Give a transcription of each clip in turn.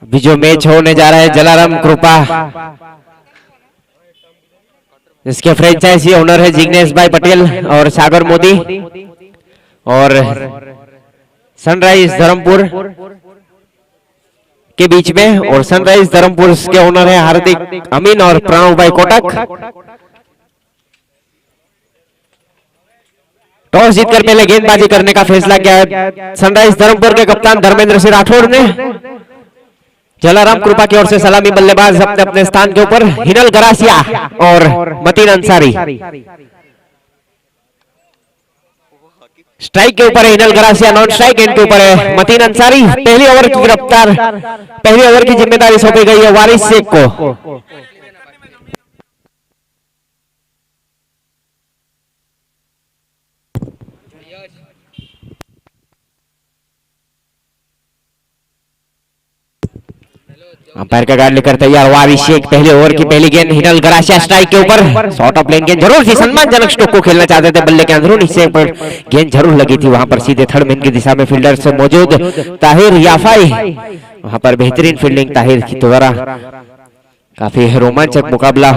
अभी जो मैच होने जा रहा है जलाराम कृपा, इसके फ्रेंचाइजी ओनर है जिग्नेश भाई पटेल और सागर मोदी, और सनराइज धर्मपुर के बीच में, और सनराइज धर्मपुर के ओनर है हार्दिक अमीन और प्रणव भाई कोटक। टॉस जीतकर पहले गेंदबाजी करने का फैसला किया है सनराइज धर्मपुर के कप्तान धर्मेंद्र सिंह राठौड़ ने। जलाराम कृपा की ओर से सलामी बल्लेबाज अपने अपने स्थान के ऊपर हिनल गरासिया और मतीन अंसारी। स्ट्राइक के ऊपर है Hinal Garasia, non striker and के ऊपर है मतीन अंसारी। पहली ओवर की गिरफ्तार, पहली ओवर की जिम्मेदारी सौंपी गई है वारिस शेख को। अंपायर का गार्ड लेकर तैयार वारिस शेख। पहले ओवर की पहली गेंद हिनल गरासिया स्ट्राइक के ऊपर, शॉर्ट ऑफ लेन गेंद जरूर थी, सम्मानजनक स्ट्रोक को खेलना चाहते थे, बल्ले के अंदरूनी हिस्से पर गेंद जरूर लगी थी, वहां पर सीधे थर्ड मैन की दिशा में फील्डर से मौजूद ताहिर याफाई, वहां पर बेहतरीन फील्डिंग ताहिर की द्वारा। काफी रोमांचक मुकाबला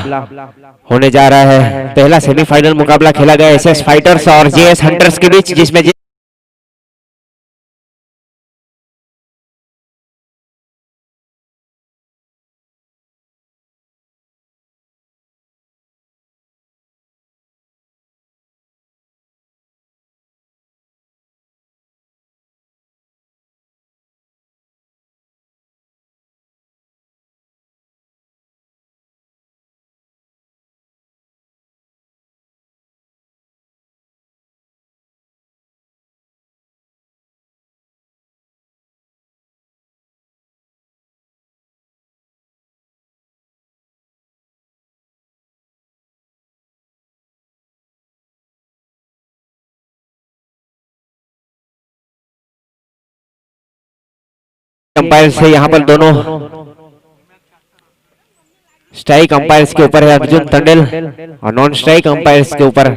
होने जा रहा है। पहला सेमीफाइनल मुकाबला खेला गया एसएस फाइटर्स और जेएस हंटर्स के बीच, जिसमें अंपायर से यहाँ पर दोनों स्ट्राइक अंपायर्स के ऊपर है अर्जुन टंडेल और नॉन स्ट्राइक अंपायर्स के ऊपर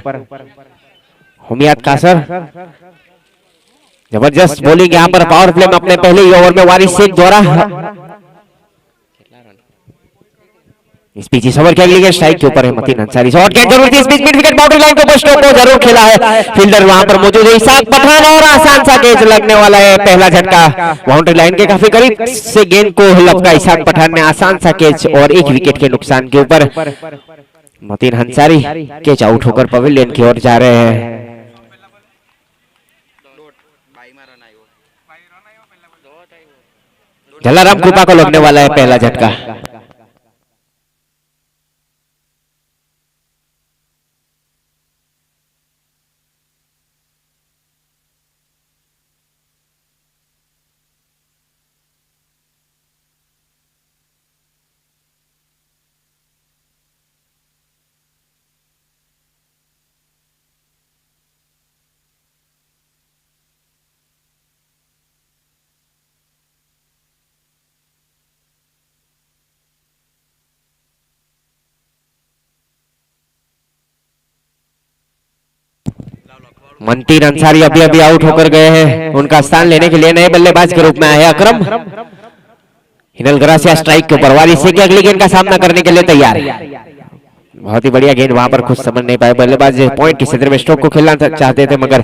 हुमियात कासर। जबरदस्त बॉलिंग यहाँ पर पावर प्ले में अपने पहले ही ओवर में वारिस शेख द्वारा। इस बीच इस ओवर के अगली गेंद स्ट्राइक के ऊपर है मतीन अंसारी, शॉट गेंद जरूर थी, इस बीच मिड विकेट बाउंड्री लाइन के ऊपर स्टोक को जरूर खेला है, फील्डर वहां पर मौजूद है इसाक पठान और आसान सा कैच लगने वाला है। पहला झटका बाउंड्री लाइन के काफी करीब से गेंद को लपका इसाक पठान ने, आसान सा कैच और एक विकेट के नुकसान के ऊपर मतीन अंसारी कैच आउट होकर पवेलियन की ओर जा रहे हैं। जलाराम कृपा को लगने वाला है पहला झटका। मतीन अंसारी अभी अभी आउट होकर गए हैं, उनका स्थान लेने के लिए नए बल्लेबाज के रूप में आए अकरम। हिनल गरासिया स्ट्राइक के ऊपर, वारिस शेख की अगली गेंद का सामना करने के लिए तैयार है। बहुत ही बढ़िया गेंद, वहां पर खुद समझ नहीं पाए बल्लेबाज, पॉइंट के क्षेत्र में स्ट्रोक को खेलना चाहते थे मगर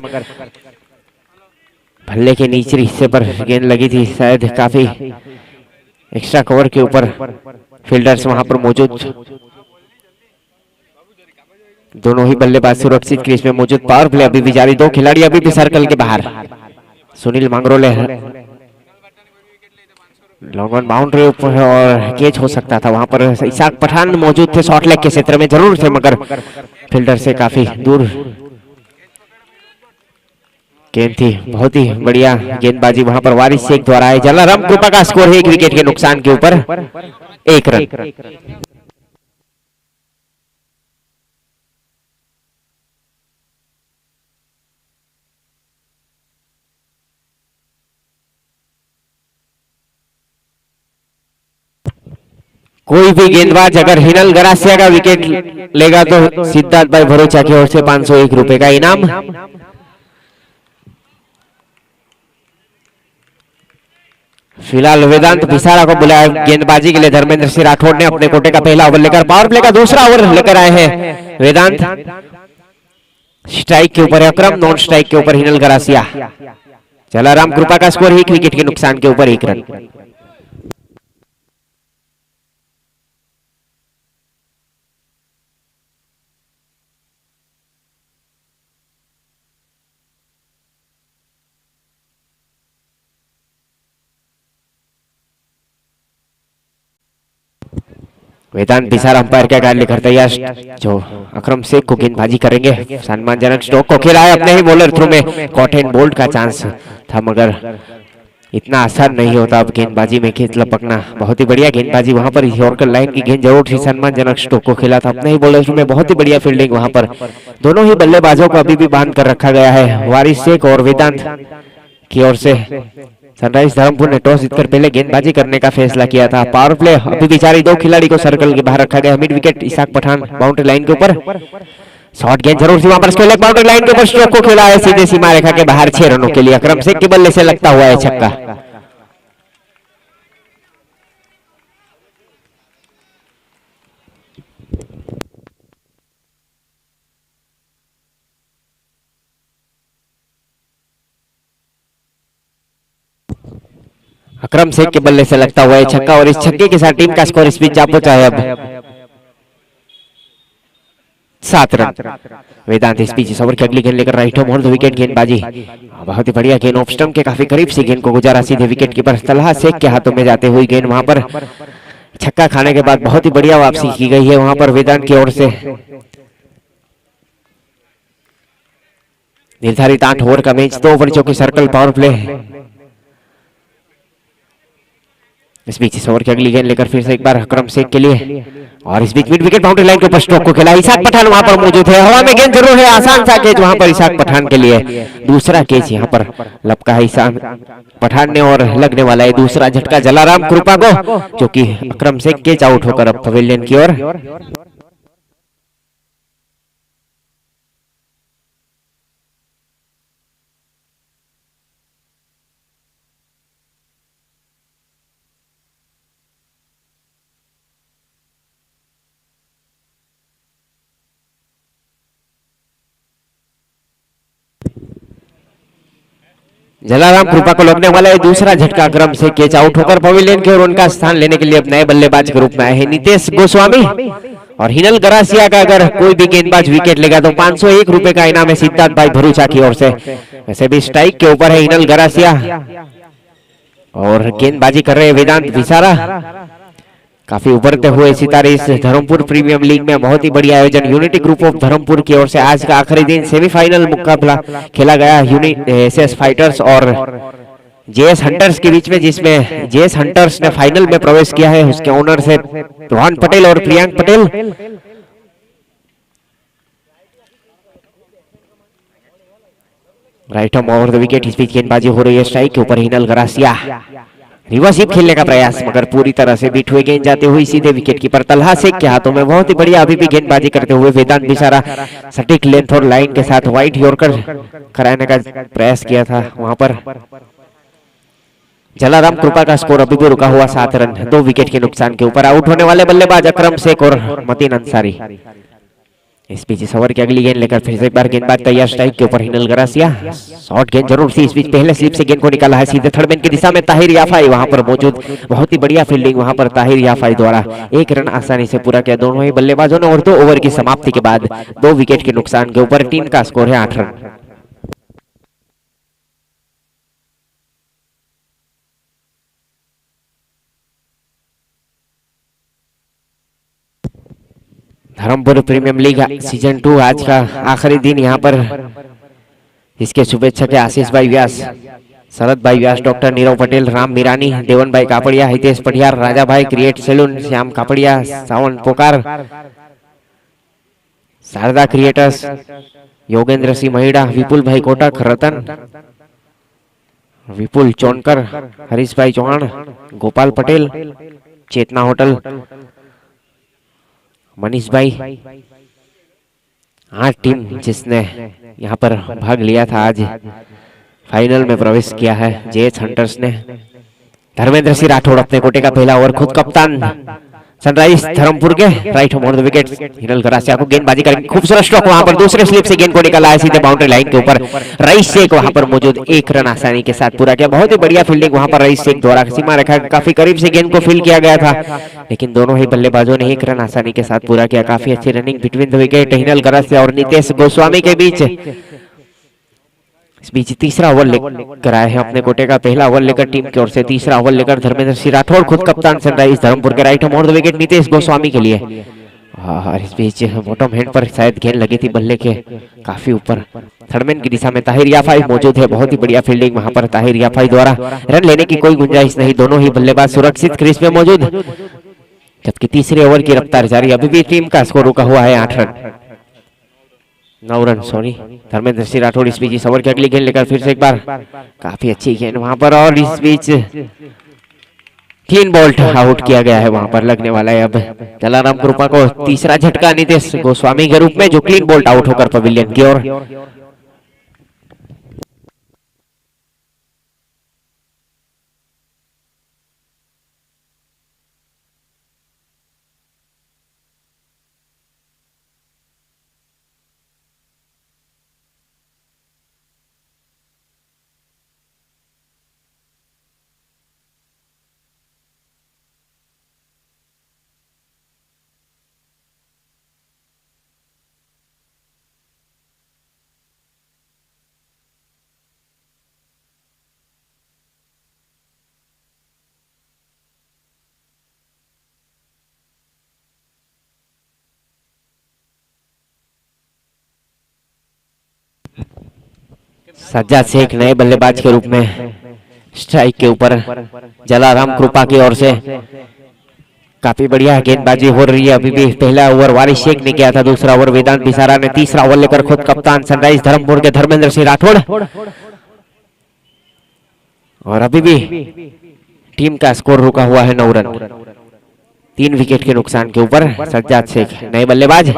भल्ले के निचले हिस्से पर गेंद लगी थी, शायद काफी एक्स्ट्रा कवर के ऊपर फील्डर्स वहां पर मौजूद। दोनों ही बल्लेबाज सुरक्षित क्रीज में मौजूद, पावर प्ले अभी भी जारी, दो खिलाड़ी अभी भी सर्कल के बाहर। सुनील मांगरोले लॉन्ग ऑन बाउंड्री ऊपर और कैच हो सकता था, वहां पर इसाक पठान मौजूद थे, शॉर्ट लेग के क्षेत्र में जरूर थे मगर फील्डर से काफी दूर गेंद थी। बहुत ही बढ़िया गेंदबाजी वहां पर वारिस शेख द्वारा है। जलाराम कृपा का स्कोर है 1 विकेट के नुकसान के ऊपर 1 रन। कोई भी गेंदबाज अगर हिनल गरासिया का विकेट लेगा तो सिद्धार्थ भाई भरोचा की ओर से 501 रुपए का इनाम। फिलहाल वेदांत भिसारा को बुलाया गेंदबाजी के लिए धर्मेंद्र सिंह राठौड़ ने अपने कोटे का पहला ओवर लेकर पावर प्ले का दूसरा ओवर लेकर आए हैं वेदांत। स्ट्राइक के ऊपर अक्रम, नॉन स्ट्राइक के ऊपर हिनल गरासिया। जलाराम कृपा का स्कोर 1 विकेट के नुकसान के ऊपर 1 रन। वेदांत भिसारा अंपायर का गाइड लेकर तैयार, जो अकरम शेख को गेंदबाजी करेंगे। सम्मानजनक स्ट्रोक को खेला है अपने ही बॉलर थ्रू में, कॉट एंड बोल्ड का चांस था मगर इतना आसान नहीं होता अब गेंदबाजी में खेत लपकना। बहुत ही बढ़िया गेंदबाजी वहां पर, यॉर्कर लाइन की गेंद जरूर थी। सम्मानजनक स्ट्रोक को खेला था अपने ही बॉलर थ्रू में, बहुत ही बढ़िया फील्डिंग वहां पर। दोनों ही बल्लेबाजों को अभी भी बांध कर रखा गया है। वारिस शेख और वेदांत की ओर से सनराइज धर्मपुर ने टॉस जीतकर पहले गेंदबाजी करने का फैसला किया था। पावर प्ले अभी बेचारी 2 खिलाड़ी को सर्कल के बाहर रखा गया। Mid wicket Ishaq Pathan boundary line के ऊपर, शॉर्ट गेंद जरूर थी वहां पर। स्क्वायर लेग बाउंड्री लाइन के ऊपर स्ट्रोक को खेला है सीधे सीमा रेखा के बाहर 6 रनों के लिए। अकरम शेख के बल्ले से लगता हुआ है छक्का। अकरम शेख के बल्ले से लगता हुआ है छक्का और इस छक्के के साथ टीम का स्कोर इस बीच जा पहुंचा है अब 7 रन। वेदांत इस बीच इस ओवर की अगली गेंद लेकर राइट ऑफ द विकेट गेंदबाजी। बहुत ही बढ़िया गेंद ऑफ स्टंप के काफी करीब से गेंद को गुजारा सीधे विकेट कीपर तलहा शेख के हाथों में जाते हुई गेंद वहां पर छक्का खाने के बाद बहुत ही बढ़िया वापसी की गई है वहां पर वेदांत की ओर से। निर्धारित 8 ओवर का मैच, 2 ओवर चौकी सर्कल पावर प्ले। इस बीच इस ओवर की अगली गेंद लेकर फिर से एक बार अकरम शेख के लिए, और इस बीच मिड विकेट बाउंड्री लाइन के ऊपर स्ट्रोक को खेला। इसाक पठान वहां पर मौजूद है, हवा में गेंद जरूर है, आसान सा कैच वहां पर इसाक पठान के लिए। दूसरा कैच यहां पर लपका है इसाक पठान ने और लगने वाला है दूसरा झटका जलाराम कृपा को, जो कि अकरम शेख कैच आउट होकर अब पवेलियन की ओर। जलाराम कृपा को लगने वाला है दूसरा झटका अकरम से कैच आउट होकर पवेलियन की ओर उनका स्थान लेने के लिए अब नए बल्लेबाज के रूप में आए हैं नितेश गोस्वामी और हिनल गरासिया का। अगर कोई भी गेंदबाज विकेट लेगा तो 501 रुपए का इनाम है सिद्धार्थ भाई भरूचा की ओर से। वैसे भी स्ट्राइक के ऊपर है हिनल गरासिया और गेंदबाजी कर रहे हैं वेदांत भिसारा। काफी उभरते हुए सितारे इस धर्मपुर प्रीमियम लीग में। बहुत ही बढ़िया आयोजन यूनिटी ग्रुप ऑफ धर्मपुर की ओर से। आज का आखिरी दिन सेमीफाइनल मुकाबला खेला गया एसएस फाइटर्स और जेएस हंटर्स के बीच में, जिसमें जेएस हंटर्स ने फाइनल में प्रवेश किया है। उसके ओनर से रोहन पटेल और Priyank Patel. Right of over the wicket, इस बीच गेंदबाजी हो रही है स्ट्राइक के ऊपर हिनल गरासिया। रिवर्स हिप खेलने का प्रयास मगर पूरी तरह से बीट हुए गेंद जाते हुए सीधे विकेट कीपर तलहा शेख के हाथों में। बहुत ही बढ़िया अभी भी गेंदबाजी करते हुए वेदांत भिसारा सटीक लेंथ और लाइन के साथ व्हाइट यॉर्कर कराने का प्रयास किया था वहां पर। जलाराम कृपा का स्कोर अभी भी रुका हुआ 7 रन, 2 विकेट के नुकसान के ऊपर। आउट होने वाले बल्लेबाज अकरम शेख और मतीन अंसारी। इस बीच इस ओवर की अगली गेंद लेकर फिर से एक बार गेंदबाज तैयार स्ट्राइक के ऊपर हिनल गरासिया। शॉर्ट गेंद जरूर थी, इस बीच पहले स्लिप से गेंद को निकाला है सीधे थर्ड मैन की दिशा में। ताहिर याफाई वहां पर मौजूद, बहुत ही बढ़िया फील्डिंग वहां पर ताहिर याफाई द्वारा। 1 रन आसानी से पूरा किया दोनों ही बल्लेबाजों ने और 2 ओवर की समाप्ति के बाद 2 विकेट के नुकसान के ऊपर टीम का स्कोर है 8 run. Dharampur premium league season 2 आज का आखिरी दिन यहाँ पर। इसके शुभेच्छक है आशीष भाई व्यास, शरद भाई व्यास, डॉक्टर नीरव पटेल, राम मीरानी, देवन भाई कापड़िया, हितेश पटियार, राजा भाई क्रिएट सैलून, श्याम कापड़िया, सावन पोकार, शारदा क्रिएटर्स, योगेंद्र सिंह महिड़ा, विपुल भाई कोटक, रतन, विपुल चौनकर, हरीश भाई चौहान, गोपाल पटेल, चेतना होटल, मनीष भाई। 8 टीम जिसने यहाँ पर भाग लिया था आज फाइनल में प्रवेश किया है। जेएस हंटर्स ने धर्मेंद्र सिंह राठौड़ अपने कोटे का पहला ओवर खुद कप्तान सनराइज धर्मपुर के राइट मोड़ विकेट हिरल गरासिया को गेंदबाजी करेंगे। खूबसूरत स्ट्रोक वहां पर दूसरे स्लिप से गेंद को निकाला है सीधे बाउंड्री लाइन के ऊपर। रईस शेख वहां पर मौजूद, एक रन आसानी के साथ पूरा किया। बहुत ही बढ़िया फील्डिंग वहां पर रईस शेख द्वारा सीमा रेखा काफी करीब से गेंद को फील किया गया था, लेकिन दोनों ही बल्लेबाजों ने एक रन आसानी के साथ पूरा किया। काफी अच्छी running between the wicket Hiral Garasia और नितेश गोस्वामी के बीच। इस बीच तीसरा ओवर लेकर आए हैं अपने कोटे का पहला ओवर लेकर टीम की ओर से। तीसरा ओवर लेकर धर्मेंद्र सिंह राठौड़ खुद कप्तान सनराइज धर्मपुर के राइट मोड़ द विकेट नितेश गोस्वामी के लिए। और इस बीच बॉटम हैंड पर शायद गेंद लगी थी बल्ले के काफी ऊपर। थर्डमैन की दिशा में ताहिर याफाई मौजूद है। बहुत ही बढ़िया फील्डिंग वहां पर ताहिर याफाई द्वारा, रन लेने की कोई गुंजाइश नहीं। दोनों ही बल्लेबाज सुरक्षित क्रीज में मौजूद, जबकि तीसरे ओवर की रफ्तार जारी। अभी भी टीम का स्कोर रुका हुआ है 8 run 9 run sorry. Dharmendra Singh Rathore इस बीच इस ओवर की अगली गेंद लेकर फिर से एक बार काफी अच्छी गेंद वहां पर, और इस बीच क्लीन बॉल्ट आउट किया गया है वहां पर। लगने वाला है अब जलाराम कृपा को तीसरा झटका नितेश गोस्वामी के रूप में, जो क्लीन बॉल्ट आउट होकर पवेलियन की ओर। सज्जाद शेख नए बल्लेबाज के रूप में स्ट्राइक के ऊपर। जलाराम कृपा की ओर से काफी बढ़िया गेंदबाजी हो रही है। अभी भी पहला ओवर वारिस शेख ने किया था, दूसरा ओवर वेदांत बिसारा ने, तीसरा ओवर लेकर खुद कप्तान सनराइज धर्मपुर के धर्मेंद्र सिंह राठौड़। और अभी भी टीम का स्कोर रुका हुआ है 9 रन 3 विकेट के नुकसान के ऊपर। सज्जाद शेख नए बल्लेबाज,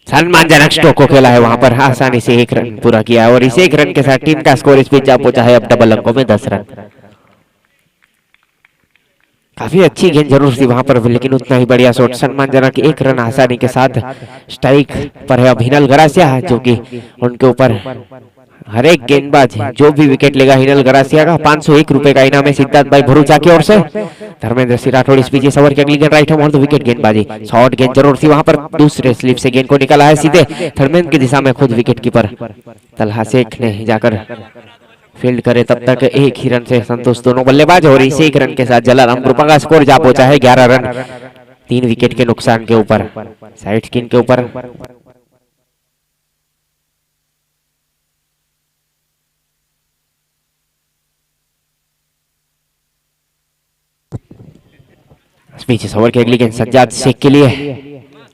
सम्मानजनक स्ट्रोक को खेला है वहां पर, आसानी से 1 रन पूरा किया है। और इस 1 रन के साथ टीम का स्कोर इस बीच जा पहुंचा है अब डबल अंकों में 10 रन। काफी अच्छी गेंद जरूर थी वहां पर, लेकिन उतना ही बढ़िया शॉट। सम्मानजनक 1 रन आसानी के साथ स्ट्राइक पर है अब हिनल गरासिया, जो कि उनके ऊपर हर एक गेंदबाज जो भी विकेट लेगा हिनल गरासिया का 501 रुपए का इनाम है सिद्धार्थ भाई भरूचा की ओर से। धर्मेंद्र सिंह राठौड़ इस बीच इस ओवर की अगली गेंद राइट हैंड विकेट गेंदबाजी, शॉर्ट गेंद जरूर थी वहां पर, दूसरे स्लिप से गेंद को निकाला है सीधे धर्मेंद्र की दिशा में खुद विकेट कीपर तलहा शेख ने जाकर फील्ड करे। तब तक 1 ही रन से संतुष्ट दोनों बल्लेबाज, और इस 1 रन के साथ जलाराम कृपा का स्कोर जा पहुंचा है 11 रन 3 विकेट के नुकसान के ऊपर। साइड स्किन के ऊपर बीच इस ओवर की अगली गेंद सज्जाद शेख के लिए,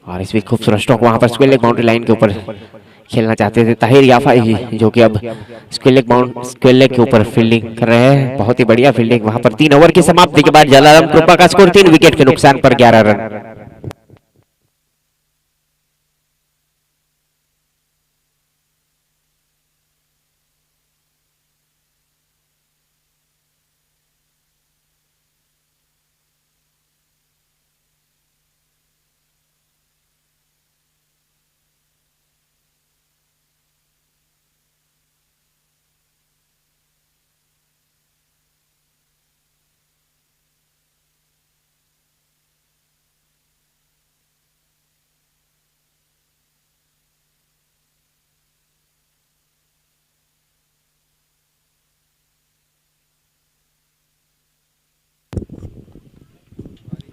और इस बीच खूबसूरत स्ट्रोक वहां पर स्क्वेयर लेग बाउंड्री लाइन के ऊपर खेलना चाहते थे ताहिर याफाई, जो कि अब स्क्वेयर लेग के ऊपर फील्डिंग कर रहे हैं। बहुत ही बढ़िया फील्डिंग वहां पर। 3 ओवर की समाप्ति के बाद जलाराम कृपा का स्कोर 3 विकेट के नुकसान पर 11 रन।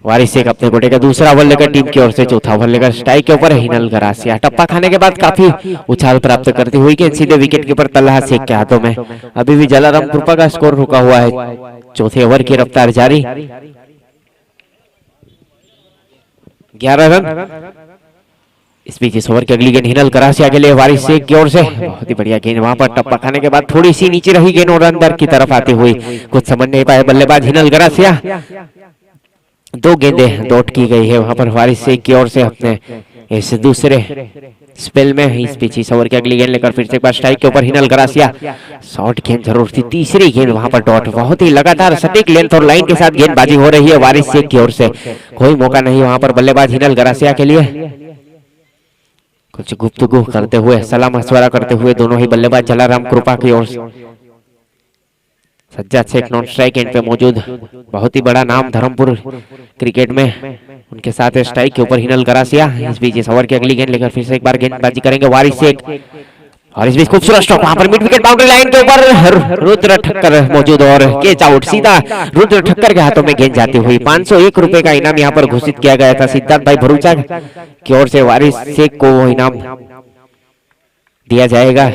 वारिस शेख अपने कोटे का दूसरा ओवर लेकर टीम की ओर से चौथा ओवर लेकर स्ट्राइक के ऊपर हिनल गरासिया। टप्पा खाने के बाद काफी उछाल प्राप्त करती हुई गेंद सीधे विकेट कीपर तलहा शेख के हाथों में। अभी भी जलाराम कृपा का स्कोर रुका हुआ है, चौथे ओवर की रफ्तार जारी 11 रन। इस बीच इस ओवर की अगली गेंद हिनल गरासिया के लिए वारिस शेख की ओर से। बहुत ही बढ़िया गेंद वहां पर, टप्पा खाने के बाद थोड़ी सी नीचे रही गेंद और अंदर की तरफ आती हुई कुछ समझ नहीं पाए बल्लेबाज हिनल गरासिया। 2 गेंदें डॉट की गई है वहां पर वारिस शेख की ओर से अपने इस दूसरे स्पेल में इस बीच इस ओवर की अगली गेंद लेकर फिर से एक बार स्ट्राइक के ऊपर हिनल गरासिया। शॉर्ट गेंद जरूर थी, तीसरी गेंद वहां पर डॉट, बहुत ही लगातार सटीक लेंथ और लाइन के साथ गेंदबाजी हो रही है वारिस शेख की ओर से। कोई मौका नहीं वहां पर बल्लेबाज हिनल गरासिया के लिए। कुछ गुफ्तगू करते हुए, सलाह मशवरा करते हुए दोनों ही बल्लेबाज जलाराम कृपा की ओर से। Sajjad Sheikh non striker end पे मौजूद, बहुत ही बड़ा नाम धर्मपुर क्रिकेट में, उनके साथ स्ट्राइक के ऊपर हिनल गरासिया। इस बीच इस ओवर की अगली गेंद लेकर फिर से एक बार गेंदबाजी करेंगे वारिस शेख, और इस बीच खूबसूरत स्ट्रोक वहां पर मिड विकेट बाउंड्री लाइन के ऊपर रुद्र ठक्कर मौजूद और कैच आउट। सीधा रुद्र ठक्कर के हाथों में गेंद जाती हुई 501 रुपए का इनाम यहां पर घोषित किया गया था सिद्धार्थ भाई भरूचा की ओर से। वारिस शेख को वो इनाम दिया जाएगा।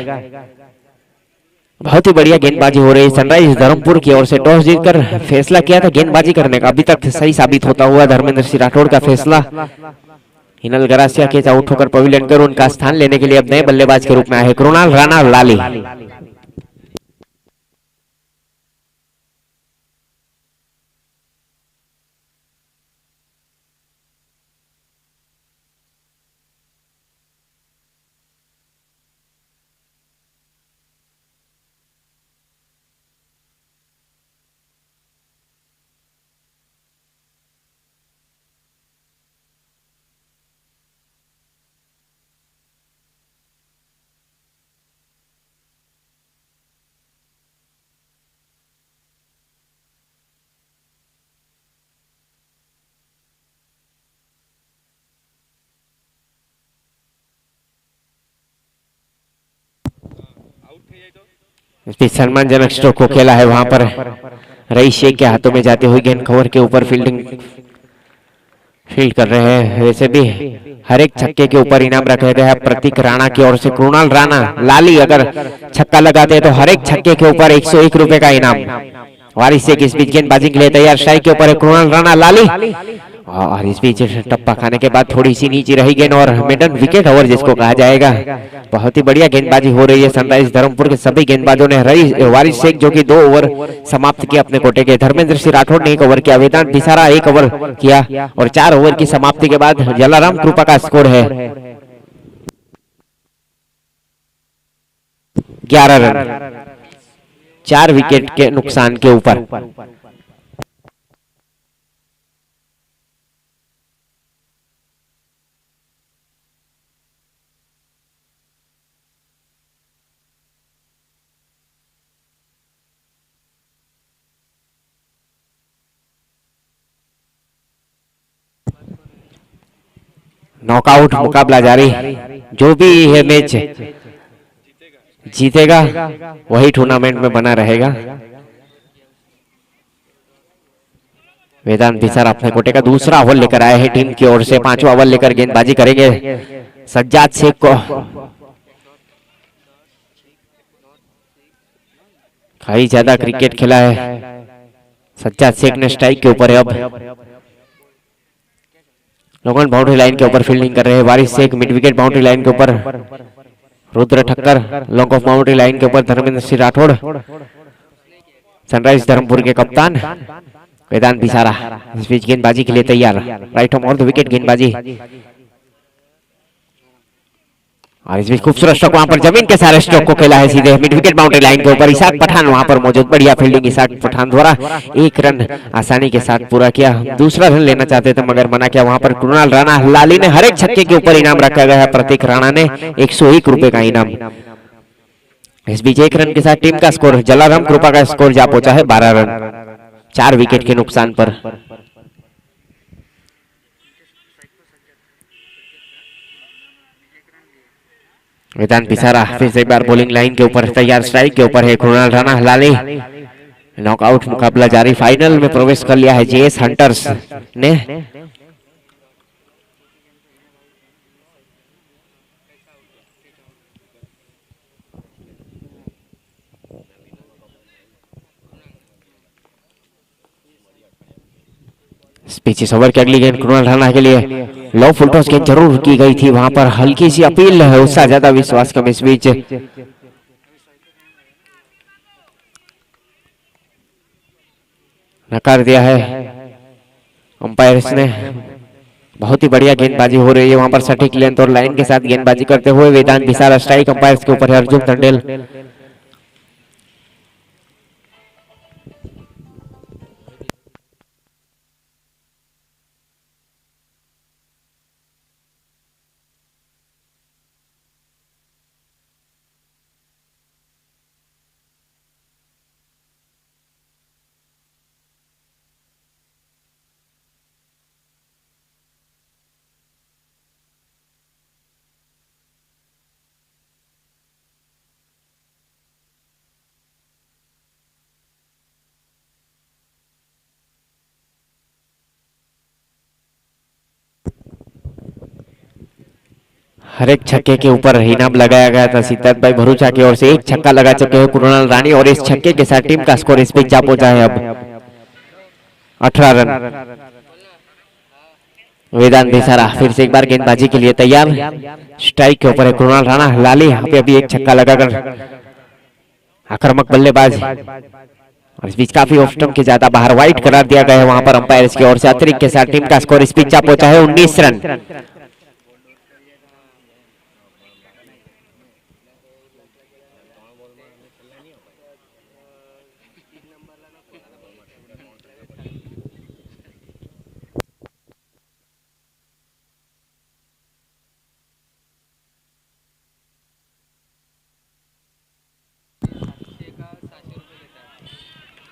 बहुत ही बढ़िया गेंदबाजी हो रही। सनराइज धर्मपुर की ओर से टॉस जीतकर फैसला किया था गेंदबाजी करने का, अभी तक सही साबित होता हुआ धर्मेंद्र सिंह राठौड़ का फैसला। हिनल गरासिया के आउट होकर पवेलियन कर उनका स्थान लेने के लिए अब नए बल्लेबाज के रूप में आए कृणाल राणा लाली। सम्मानजनक स्ट्रोक को खेला है वहां पर रईस शेख के हाथों में जाते हुए गेंद कवर के ऊपर फील्ड कर रहे हैं। वैसे भी हर एक छक्के के ऊपर इनाम रखा गया है प्रतीक राणा की ओर से। कृणाल राणा लाली अगर छक्का लगाते हैं तो हर एक छक्के के ऊपर 101 रुपए का इनाम। वारिस शेख इस बीच गेंदबाजी के लिए तैयार, स्ट्राइक के ऊपर कृणाल राणा लाली, और इस बीच टप्पा खाने के बाद थोड़ी सी नीचे रही गेंद और मेडन विकेट ओवर जिसको कहा जाएगा। बहुत ही बढ़िया गेंदबाजी हो रही है सनराइज धर्मपुर के सभी गेंदबाजों ने। वारिस शेख जो कि 2 ओवर समाप्त किया अपने कोटे के, धर्मेंद्र सिंह राठौड़ ने 1 ओवर किया, वेदांत बिसारा 1 ओवर किया, और 4 ओवर की समाप्ति के बाद जलाराम कृपा का स्कोर है 11 रन, 4 विकेट के नुकसान के ऊपर। नॉकआउट मुकाबला जारी, जो भी है मैच जीतेगा वही टूर्नामेंट में बना रहेगा। वेदांत बिसार अपने कोटे का दूसरा ओवर लेकर आए हैं टीम की ओर से। 5वां ओवर लेकर गेंदबाजी करेंगे सज्जाद शेख को। काफी ज्यादा क्रिकेट खेला है सज्जाद शेख ने। स्ट्राइक के ऊपर है अब, लोगन बाउंड्री लाइन के ऊपर फील्डिंग कर रहे हैं Waris Shaikh. Mid wicket boundary line के ऊपर Rudra Thakkar, long off boundary line के ऊपर धर्मेंद्र सिंह राठौड़। सनराइज धर्मपुर के कप्तान वेदांत बिसारा इस बीच गेंदबाजी के लिए तैयार, right on on the wicket गेंदबाजी, और इस बीच खूबसूरत स्ट्रोक वहां पर जमीन के सारे स्ट्रोक को खेला है सीधे मिड विकेट बाउंड्री लाइन के ऊपर। इसाक पठान वहां पर मौजूद, बढ़िया फील्डिंग इसाक पठान द्वारा। 1 रन आसानी के साथ पूरा किया, दूसरा रन लेना चाहते थे मगर मना किया वहां पर कृणाल राणा लाली ने। हर एक छक्के के ऊपर इनाम रखा गया है प्रतीक राणा ने, 101 रुपए का इनाम। इस बीच 1 रन के साथ टीम का स्कोर, जलाराम कृपा का स्कोर जा पहुंचा है 12 रन, 4 विकेट के नुकसान पर। वेदांत बिसारा फिर से एक बार बॉलिंग लाइन के ऊपर तैयार, स्ट्राइक के ऊपर है कृणाल राणा लाली। नॉकआउट मुकाबला जारी, फाइनल में प्रवेश कर लिया है जेएस हंटर्स ने। पिछले ओवर की अगली गेंद कृणाल राणा के लिए लो फुल टॉस गेंद जरूर की गई थी, वहां पर हल्की सी अपील है, उससे ज्यादा विश्वास कम। इस बीच नकार दिया है अंपायर्स ने। बहुत ही बढ़िया गेंदबाजी हो रही है वहां पर सटीक लेंथ और लाइन के साथ गेंदबाजी करते हुए वेदांत विशाल स्ट्राइक अंपायर के ऊपर है अर्जुन टंडेल। हर एक छक्के के ऊपर इनाम लगाया गया था सिद्धार्थ भाई भरूचा की ओर से। एक छक्का लगा चुके हैं कुणाल रानी और इस छक्के के साथ टीम का स्कोर इस पिच जा पहुंचा है अब 18 रन। वेदांत बेसारा फिर से एक बार गेंदबाजी के लिए तैयार। स्ट्राइक के ऊपर है कुणाल राणा। लाली अभी एक छक्का लगाकर आक्रामक बल्लेबाज और इस बीच काफी ऑफ स्टंप के ज्यादा बाहर वाइड करार दिया गया है वहां पर अंपायर की ओर से। अतिरिक्त के साथ टीम का स्कोर इस पिच जा पहुंचा है 19 रन।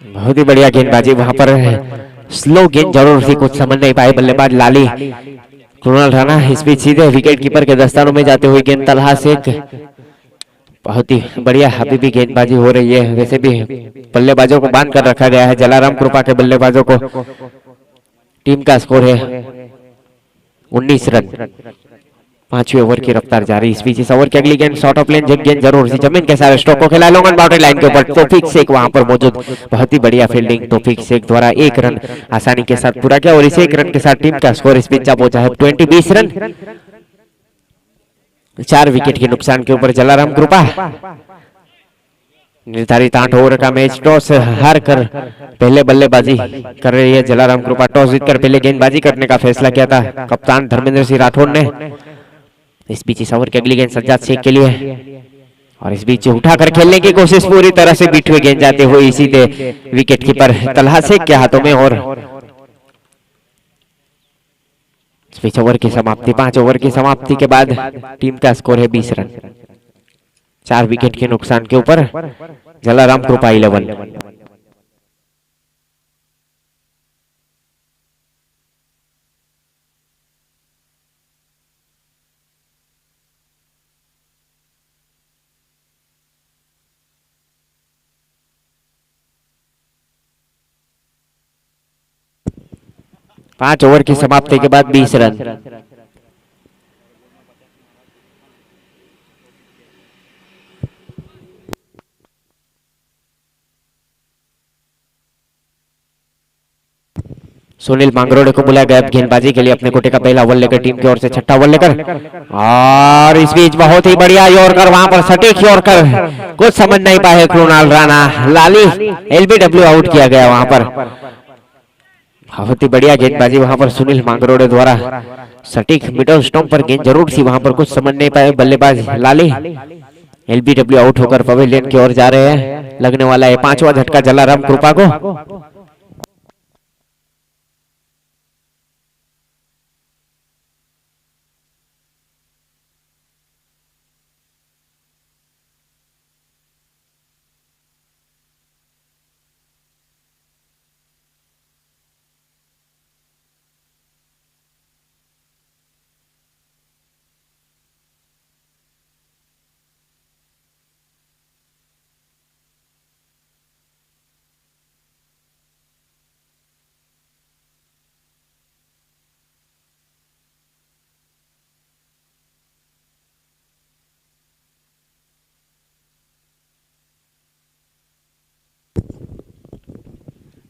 बहुत ही बढ़िया गेंदबाजी वहां पर स्लो गेंद जरूर थी, कुछ समझ नहीं पाए बल्लेबाज लाली। कुणाल राणा इस बीच सीधे विकेट कीपर के दस्तानों में जाते हुए गेंद तलहा शेख। बहुत ही बढ़िया अभी भी गेंदबाजी हो रही है। वैसे भी बल्लेबाजों को बांध कर रखा गया है जलाराम कृपा के बल्लेबाजों को। टीम का स्कोर है 19 रन। पांचवें ओवर की रफ्तार जारी। इस बीच इस ओवर की अगली गेंद शॉर्ट ऑफ लेन गेंद जरूर सी जमीन के सारे स्ट्रोक को खेला लॉन्ग ऑन बाउंड्री लाइन के ऊपर। तौफीक शेख वहां पर मौजूद। बहुत ही बढ़िया फील्डिंग तौफीक शेख द्वारा एक रन आसानी के साथ पूरा किया और इस एक रन के साथ टीम का स्कोर इस पिच पहुंचा है 20 रन। 4 विकेट के नुकसान के ऊपर जलाराम कृपा। निर्धारित 8 ओवर का मैच टॉस हार कर पहले बल्लेबाजी कर रही है जलाराम कृपा। टॉस जीतकर पहले गेंदबाजी करने का फैसला किया था कप्तान धर्मेंद्र सिंह राठौड़ ने। इस बीच इस ओवर की अगली गेंद सज्जाद शेख के लिए और इस बीच उठाकर खेलने की कोशिश पूरी तरह से बीट हुए गेंद जाते हुए सीधे विकेट कीपर तलहा शेख के हाथों में। और इस बीच ओवर की समाप्ति 5 ओवर की समाप्ति के बाद टीम का स्कोर है 20 रन। 4 विकेट के नुकसान के ऊपर जलाराम कृपा 11। पांच ओवर की समाप्ति के बाद 20 रन। सुनील मांगरोड़े को बुलाया गया गेंदबाजी के लिए अपने कोटे का पहला ओवर लेकर टीम की ओर से छठा ओवर लेकर। और इस बीच बहुत ही बढ़िया यॉर्कर वहां पर सटीक यॉर्कर कुछ समझ नहीं पाए कुणाल राणा। लाली एलबीडब्ल्यू आउट किया गया वहां पर। बहुत ही बढ़िया गेंदबाजी वहां पर सुनील मांगरोड़े द्वारा। सटीक मिडल स्टंप पर गेंद जरूर थी वहां पर कुछ समझ नहीं पाए बल्लेबाज लाली। एलबीडब्ल्यू आउट होकर पवेलियन की ओर जा रहे हैं। लगने वाला है 5वां झटका जलाराम कृपा को।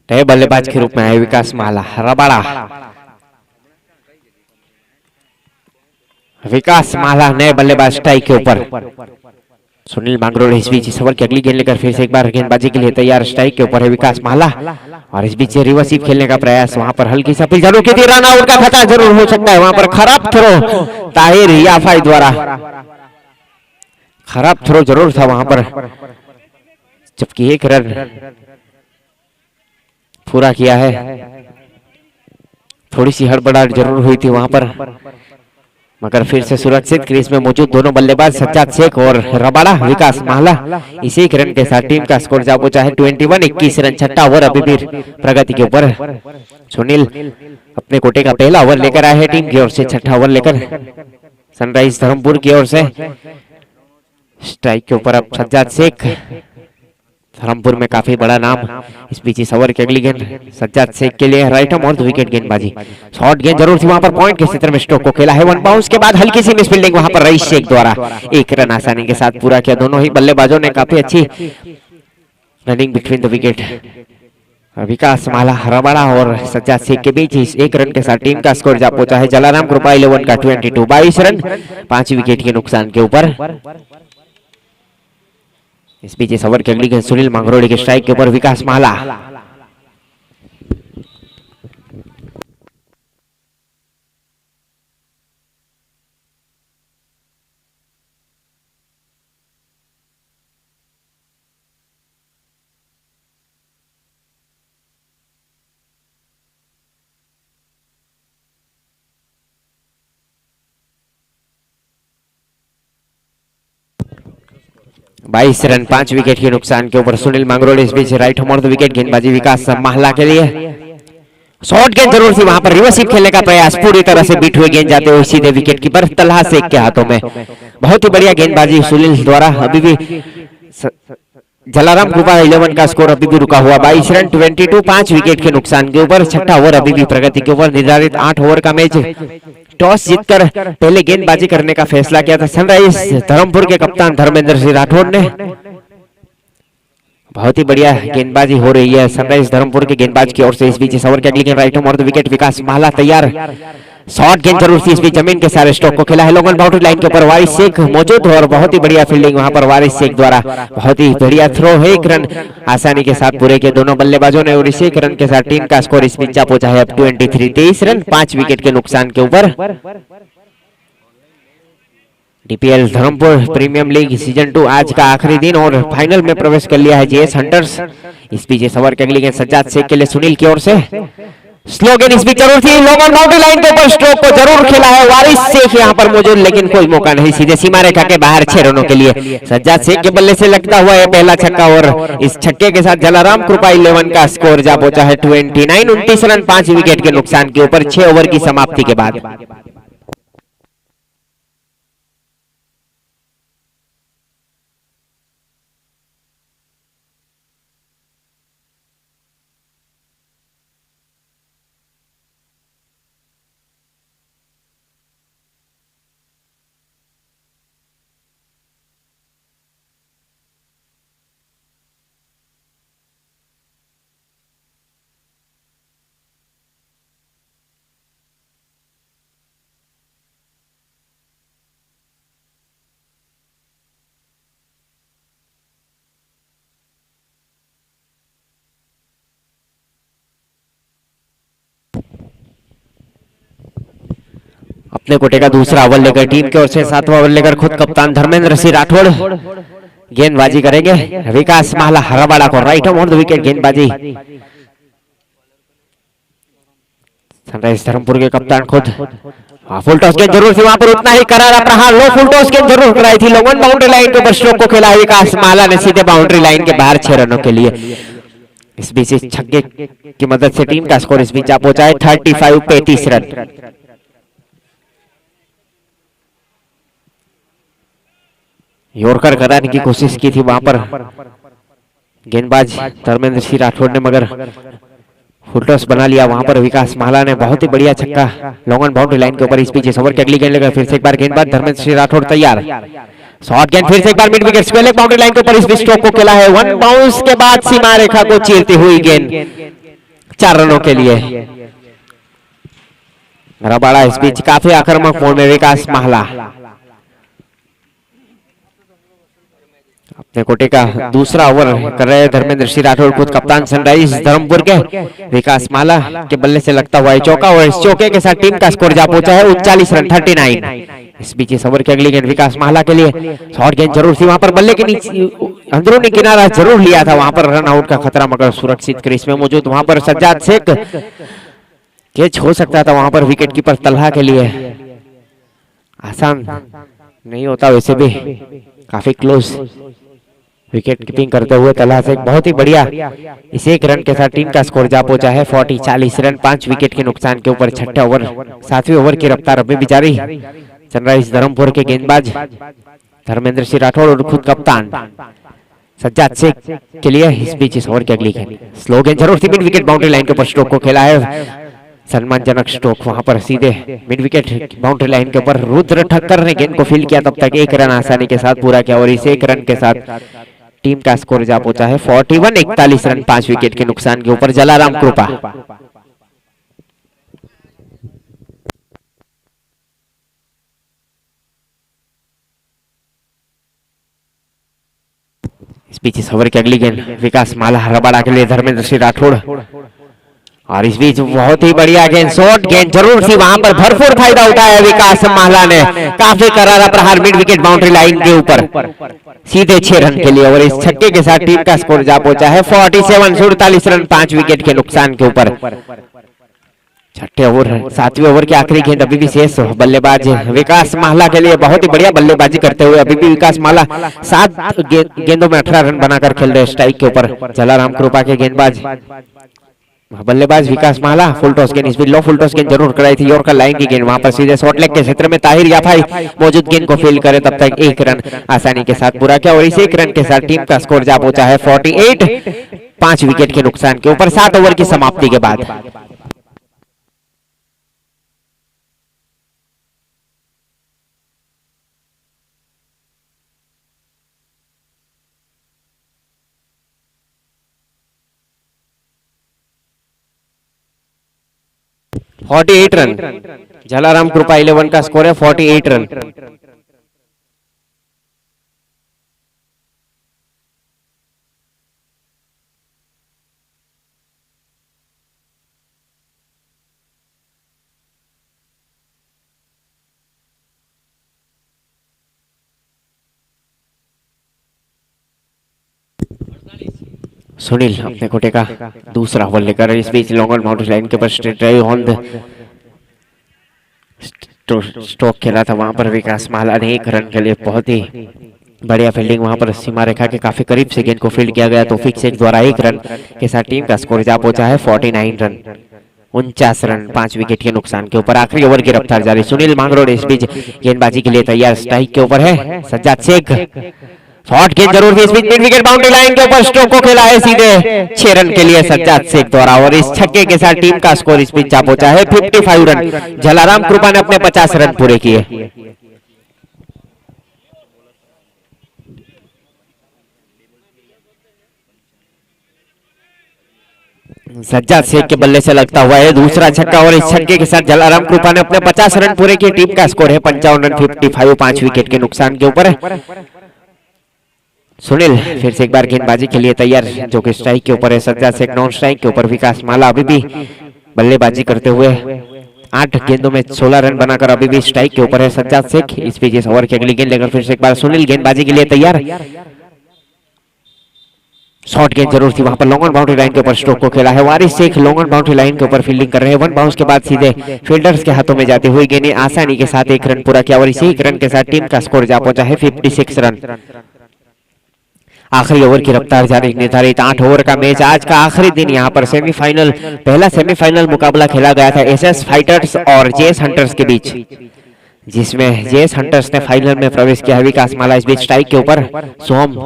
नए बल्लेबाज के रूप में आए विकास माला रबाड़ा। विकास माला नए बल्लेबाज स्ट्राइक के ऊपर। सुनील मांगरोल इस बीच इस ओवर की अगली गेंद लेकर फिर से एक बार गेंदबाजी के लिए तैयार। स्ट्राइक के ऊपर है विकास माला और इस बीच रिवर्स स्वीप खेलने का प्रयास, वहां पर हल्की सी अपील जरूर की थी, रन आउट का खतरा जरूर हो सकता है। वहां पर खराब थ्रो ताहिर याफाई द्वारा, खराब थ्रो जरूर था वहां पर, जबकि एक रन पूरा किया है। थोड़ी सी हड़बड़ाहट जरूर हुई थी वहां पर, मगर फिर से सुरक्षित क्रीज में मौजूद दोनों बल्लेबाज सज्जाद शेख और रबाड़ा विकास माला इसी एक रन के साथ टीम का स्कोर जा पहुंचा है 21 रन। छठा ओवर अभी भी प्रगति के ऊपर। सुनील अपने कोटे का पहला ओवर लेकर आए हैं टीम की ओर से, छठा ओवर लेकर सनराइज धर्मपुर की ओर से। स्ट्राइक के ऊपर अब सज्जाद शेख, धर्मपुर में काफी बड़ा नाम। इस बीच इस ओवर की अगली गेंद सज्जाद शेख के लिए राइट आर्म और विकेट गेंदबाजी, शॉर्ट गेंद जरूर थी वहां पर, पॉइंट के क्षेत्र में स्ट्रोक को खेला है। वन बाउंस के बाद हल्की सी मिस फील्डिंग वहां पर रईस शेख द्वारा, एक रन आसानी के साथ पूरा किया। दोनों ही बल्लेबाजों ने काफी अच्छी running between the wicket. Vikas Mala Rabada और सज्जाद शेख के बीच इस एक रन के साथ टीम का स्कोर जा पहुंचा है जलाराम कृपा 11 का 22 रन 5 विकेट के नुकसान के ऊपर। इस बीच इस ओवर की अगली गेंद सुनील मांगरोली के स्ट्राइक के ऊपर विकास माला, बाईस रन 5 विकेट के नुकसान के ऊपर सुनील मांगरोल। इस बीच राइट हैंड विकेट गेंदबाजी विकास माला के लिए, शॉर्ट गेंद जरूर थी वहां पर, रिवर्स स्वीप खेलने का प्रयास, पूरी तरह से बीट हुए गेंद जाते हुए सीधे विकेट कीपर तलहा शेख के हाथों में। बहुत ही बढ़िया गेंदबाजी सुनील द्वारा। अभी भी जलाराम कृपा 11 का स्कोर अभी भी रुका हुआ, 22 रन 5 विकेट के नुकसान के ऊपर। छठा ओवर अभी भी प्रगति के ऊपर। निर्धारित 8 ओवर का मैच टॉस जीतकर पहले गेंदबाजी करने का फैसला किया था सनराइज धर्मपुर के कप्तान धर्मेंद्र सिंह राठौड़ ने। बहुत ही बढ़िया गेंदबाजी हो रही है सनराइज धर्मपुर के गेंदबाज की ओर से। इस बीच इस ओवर के अगली गेंद राइट और विकेट विकास माला तैयार, शॉर्ट गेंद जरूर थी, इस बीच जमीन के सारे स्ट्रोक को खेला है लोगन बाउंड्री लाइन के ऊपर। वारिस शेख मौजूद और बहुत ही बढ़िया फील्डिंग वहां पर वारिस शेख द्वारा, बहुत ही बढ़िया थ्रो है, एक रन आसानी के साथ पूरे किए दोनों बल्लेबाजों ने और इस एक रन के साथ टीम का स्कोर इस बीच पहुंचा है अब 23 रन 5 विकेट के नुकसान के ऊपर। DPL Dharampur premium league season 2 आज का आखिरी दिन और फाइनल में प्रवेश कर लिया है जेएस हंटर्स। इस बीच इस ओवर के अगली गेंद सज्जाद शेख के लिए सुनील की ओर से, स्लो गेंद इस बीच जरूर थी, लोगन बाउंड्री लाइन के ऊपर स्ट्रोक को जरूर खेला है वारिस शेख यहां पर मौजूद, लेकिन कोई मौका नहीं, सीधे सीमा रेखा के बाहर 6 रनों के लिए सज्जाद शेख के बल्ले से लगता हुआ है पहला छक्का और इस छक्के के साथ जलाराम कृपा 11 का स्कोर जा पहुंचा है 29 रन 5 विकेट के नुकसान के ऊपर 6 ओवर की समाप्ति के बाद। अपने कोटे का दूसरा ओवर लेकर टीम की ओर से 7वां ओवर लेकर खुद कप्तान धर्मेंद्र सिंह राठौड़ गेंदबाजी करेंगे। विकास माला हराबाड़ा को राइट ऑन द विकेट गेंदबाजी सनराइज धर्मपुर के कप्तान खुद। फुल टॉस गेंद जरूर थी वहां पर, उतना ही करारा प्रहार, लो फुल टॉस गेंद जरूर कराई थी, लोगन बाउंड्री लाइन के ऊपर स्ट्रोक को खेला विकास माला ने सीधे बाउंड्री लाइन के बाहर 6 रनों के लिए। इस बीच इस छक्के की मदद से टीम का स्कोर इस बीच पहुंचा है 35 रन। यॉर्कर कराने की कोशिश की थी वहां पर गेंदबाज धर्मेंद्र सिंह राठौड़ ने, मगर फुलटॉस बना लिया वहां पर विकास माला ने। बहुत ही बढ़िया छक्का लॉन्ग बाउंड्री लाइन के ऊपर। इस बीच ओवर की अगली गेंद लेकर फिर से एक बार गेंदबाज धर्मेंद्र सिंह राठौड़ तैयार, शॉर्ट गेंद फिर से एक बार mid wicket square leg boundary line के ऊपर, इस बीच स्ट्रोक को खेला है वन बाउंस के बाद सीमा रेखा को चीरती हुई गेंद 4 रनों के लिए। रबाड़ा इस बीच काफी आक्रामक मोड में विकास माला, कोटे का दूसरा ओवर कर रहे हैं धर्मेंद्र सिंह राठौड़, खुद कप्तान सनराइज धर्मपुर के। विकास माला के बल्ले से लगता हुआ है चौका और इस चौके के साथ टीम का स्कोर जा पहुंचा है 39 रन 39। इस बीच इस ओवर की अगली गेंद विकास माला के लिए शॉर्ट गेंद जरूर थी, वहां पर बल्ले के नीचे अंदरूनी किनारा जरूर लिया था, वहां पर रन आउट का खतरा मगर सुरक्षित क्रीज में मौजूद। वहां पर सज्जाद शेख कैच हो सकता था, वहां पर विकेट कीपर तलहा के लिए आसान नहीं होता, वैसे भी काफी क्लोज विकेट कीपिंग करते हुए तलहा शेख बहुत ही बढ़िया। इस एक रन के साथ टीम का स्कोर जा पहुंचा है 40 रन 5 विकेट के नुकसान के ऊपर। छठे ओवर 7वें ओवर की रफ्तार अभी भी जारी। सनराइज धर्मपुर के गेंदबाज धर्मेंद्र सिंह राठौड़ और खुद कप्तान सज्जाद शेख के लिए इस बीच इस ओवर की अगली गेंद स्लो गेंद जरूर थी, मिड विकेट बाउंड्री लाइन के ऊपर स्ट्रोक को खेला है सम्मानजनक स्ट्रोक, वहां पर सीधे मिड विकेट बाउंड्री लाइन के ऊपर रुद्र ठक्कर ने गेंद को फील्ड किया, तब तक एक रन आसानी के साथ पूरा किया और इस एक रन के साथ टीम का स्कोर जा पहुंचा है 41 रन 5 विकेट के नुकसान के ऊपर। जलाराम कृपा इस बीच इस ओवर की अगली गेंद विकास माला रबाड़ा के लिए धर्मेंद्र सिंह राठौड़ और इस बीच बहुत ही बढ़िया गेंद शॉर्ट गेंद जरूर थी, वहां पर भरपूर फायदा उठाया विकास माला ने, काफी करारा प्रहार मिड विकेट बाउंड्री लाइन के ऊपर सीधे 6 रन के लिए और इस छक्के के साथ टीम का स्कोर जा पहुंचा है 47 रन 5 विकेट के नुकसान के ऊपर। छठे ओवर 7वें ओवर की आखिरी गेंद अभी भी शेष, बल्लेबाज विकास माला के लिए बहुत ही बढ़िया बल्लेबाजी करते हुए अभी भी विकास माला 7 गेंदों में 18 रन बनाकर खेल रहे स्ट्राइक के ऊपर। जलाराम कृपा के गेंदबाज बल्लेबाज विकास माला फुल टॉस गेंद, इस बीच लो फुल टॉस गेंद जरूर कराई थी यॉर्कर लाइन की गेंद, वहां पर सीधे शॉर्ट लेग के क्षेत्र में ताहिर याफाई मौजूद गेंद को फील्ड करे, तब तक एक रन आसानी के साथ पूरा किया और इस एक रन के साथ टीम का स्कोर जा पहुंचा है 48 5 विकेट के नुकसान के ऊपर 7 ओवर की समाप्ति के बाद। फोर्टी 48 रन जलाराम कृपा 11 का स्कोर है 48 रन। सुनील अपने कोटे का दूसरा ओवर लेकर इस बीच लॉन्ग ऑन बाउंड्री लाइन के ऊपर straight drive on the stroke खेला था, वहां पर विकास माला ने 1 रन के लिए बहुत ही बढ़िया फील्डिंग, वहां पर सीमा रेखा के काफी करीब से गेंद को फील्ड किया गया, तौफीक शेख द्वारा 1 रन के साथ टीम का स्कोर जा पहुंचा है 49 रन 49 रन 5 विकेट के नुकसान के ऊपर। आखिरी ओवर की रफ्तार जारी, सुनील मांगरोड इस बीच गेंदबाजी के लिए तैयार, स्ट्राइक के ऊपर है सज्जाद शेख, शॉर्ट गेंद जरूर थी, इस बीच मिड विकेट बाउंड्री लाइन के ऊपर स्ट्रोक को खेला है सीधे 6 रन के लिए सज्जाद शेख द्वारा और इस छक्के के साथ टीम का स्कोर इस बीच जा पहुंचा है 55 रन। जलाराम कृपा ने अपने 50 रन पूरे किए। सज्जाद शेख के बल्ले से लगता हुआ है दूसरा छक्का और इस छक्के के साथ जलाराम कृपा ने अपने 50 रन पूरे किए। टीम का स्कोर है 55 रन 55 5 विकेट के नुकसान के ऊपर। सुनील फिर से एक बार गेंदबाजी के लिए तैयार, जो कि स्ट्राइक के ऊपर है सज्जाद शेख, नॉन स्ट्राइक के ऊपर विकास माला अभी भी बल्लेबाजी करते हुए 8 गेंदों में 16 रन बनाकर अभी भी स्ट्राइक के ऊपर है सज्जाद शेख। इस बीच इस ओवर की अगली गेंद लेकर फिर से एक बार सुनील गेंदबाजी के लिए तैयार, शॉर्ट गेंद जरूर थी, वहां पर लॉन्ग ऑन बाउंड्री लाइन के ऊपर स्ट्रोक को खेला है Waris Shaikh, long on boundary line के ऊपर फील्डिंग कर रहे हैं, 1 बाउंस के बाद सीधे फील्डर्स के हाथों में जाती हुई गेंद आसानी के साथ 1 रन पूरा किया और इसी 1 रन के साथ टीम का स्कोर जा पहुंचा है 56 रन। आखिरी ओवर की रफ्तार जारी, निर्धारित 8 ओवर का मैच, आज का आखिरी दिन यहाँ पर सेमीफाइनल, पहला सेमीफाइनल मुकाबला खेला गया था एसएस फाइटर्स और जेएस हंटर्स के बीच, जिसमें जेएस हंटर्स ने फाइनल में प्रवेश किया है। विकास माला इस बीच स्ट्राइक के ऊपर सोम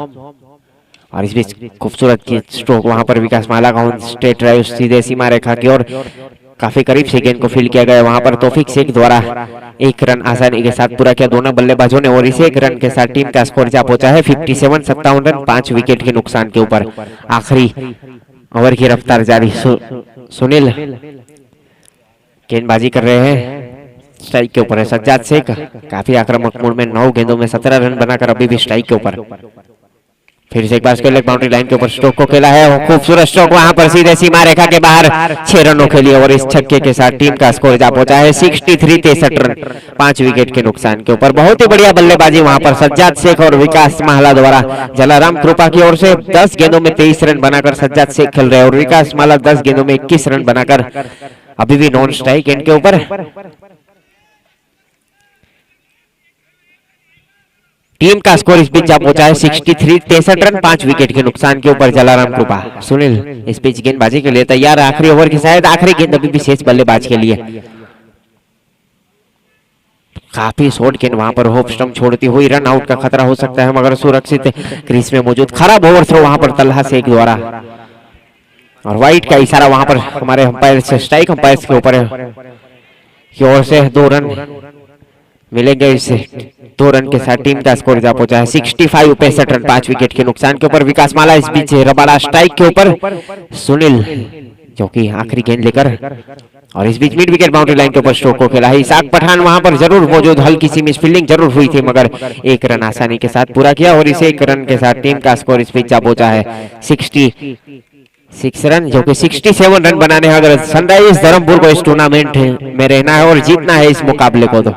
और इस बीच खूबसूरत की स्ट्रोक, वहां पर विकास माला का स्ट्रेट ड्राइव सीधे सीमा रेखा की ओर काफी करीब से गेंद को फील्ड किया गया, वहां पर तौफीक शेख द्वारा 1 रन आसानी के साथ पूरा किया दोनों बल्लेबाजों ने और इस 1 रन के साथ टीम का स्कोर जा पहुंचा है 57 रन 5 विकेट के नुकसान के ऊपर। आखिरी ओवर की रफ्तार जारी, सुनील गेंदबाजी कर रहे हैं, स्ट्राइक के ऊपर है सज्जाद शेख, काफी आक्रामक मोड में 9 गेंदों में 17 रन बनाकर अभी भी स्ट्राइक के ऊपर। फिर से एक bar square leg boundary line के ऊपर स्ट्रोक को खेला है, खूबसूरत स्ट्रोक वहां पर सीधे सीमा रेखा के बाहर 6 रनों के लिए और इस छक्के के साथ टीम का स्कोर जा पहुंचा है 63 रन 5 विकेट के नुकसान के ऊपर। बहुत ही बढ़िया बल्लेबाजी वहां पर सज्जाद शेख और विकास माहला द्वारा जलाराम कृपा की ओर से। 10 गेंदों में 23 रन बनाकर सज्जाद शेख खेल रहे हैं और विकास माहला 10 गेंदों में 21 रन बनाकर अभी भी नॉन स्ट्राइक एंड के ऊपर। टीम का स्कोर इस बीच जा पहुंचा है 63 रन 5 विकेट के नुकसान के ऊपर। जलाराम कृपा सुनील इस बीच गेंदबाजी के लिए तैयार। आखिरी ओवर की शायद आखिरी गेंद अभी भी शेष बल्लेबाज के लिए। काफी शॉर्ट गेंद वहां पर होप स्टंप छोड़ती हुई रन आउट का खतरा हो सकता है मगर सुरक्षित क्रीज में मौजूद। खराब ओवर थ्रो वहां पर तल्हा शेख द्वारा और वाइट का इशारा वहां पर हमारे अंपायर से स्ट्राइक अंपायर के ऊपर की ओर से 2 रन मिलेंगे। इससे 2 रन के साथ टीम का स्कोर जा पहुंचा है 65 रन 5 विकेट के नुकसान के ऊपर। विकास माला इस बीच रबाड़ा स्ट्राइक के ऊपर। सुनील जो कि आखिरी गेंद लेकर और इस बीच मिड विकेट बाउंड्री लाइन के ऊपर स्ट्रोक को खेला है। इसाक पठान वहां पर जरूर मौजूद, हल्की सी मिस फील्डिंग जरूर हुई थी मगर 1 रन आसानी के साथ पूरा किया और इस 1 रन के साथ टीम का स्कोर इस बीच जा पहुंचा है 66 रन, जो कि 67 रन बनाने हैं अगर सनराइजर्स धर्मपुर को इस टूर्नामेंट में रहना है और जीतना है इस मुकाबले को। तो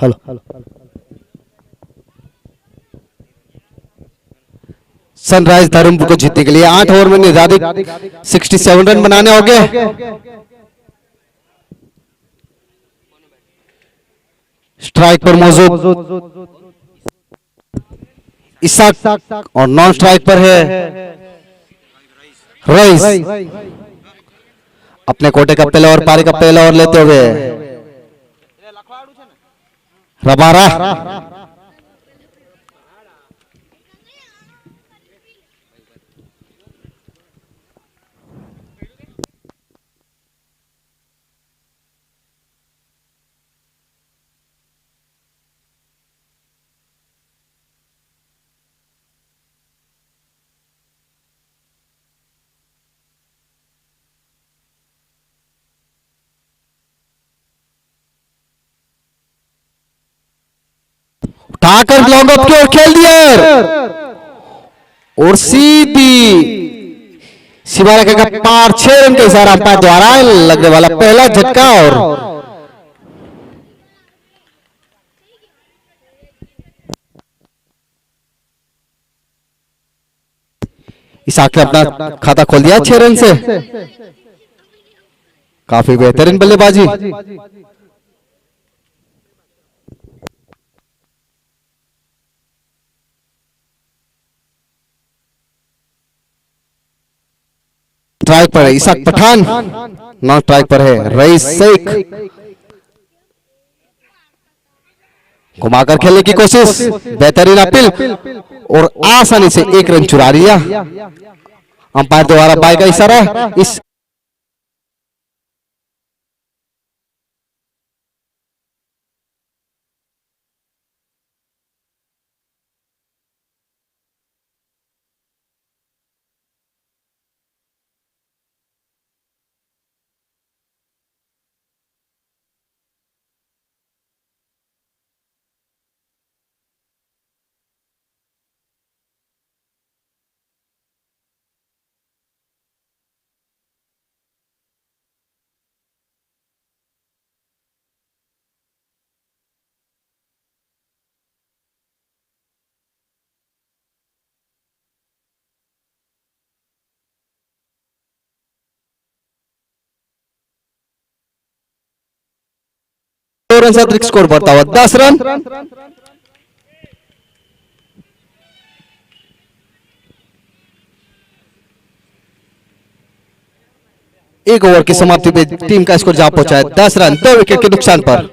हेलो सनराइज धर्मपुर को जीतने के लिए 8 ओवर में निर्धारित 67 रन बनाने होंगे। स्ट्राइक पर मौजूद इसाक और नॉन स्ट्राइक पर है रईस। अपने कोटे का पहला और पारी का पहला ओवर लेते हुए रबारा उठाकर लॉन्ग ऑफ की ओर खेल दिया और सीधी सीमा रेखा का पार 6 रन के इशारा अंपायर द्वारा लगने वाला पहला झटका। और इसाक ने अपना खाता खोल दिया 6 रन से। काफी बेहतरीन बल्लेबाजी। स्ट्राइक पर है इसाक पठान, नॉन स्ट्राइक पर है रईस शेख। घुमाकर खेलने की कोशिश, बेहतरीन अपील और आसानी से 1 रन चुरा लिया। अंपायर द्वारा बाय का इशारा। इस रन से अतिरिक्त स्कोर बढ़ता हुआ 10 रन। एक ओवर की समाप्ति पे टीम का स्कोर जा पहुंचा है 10 रन 2 विकेट के नुकसान पर।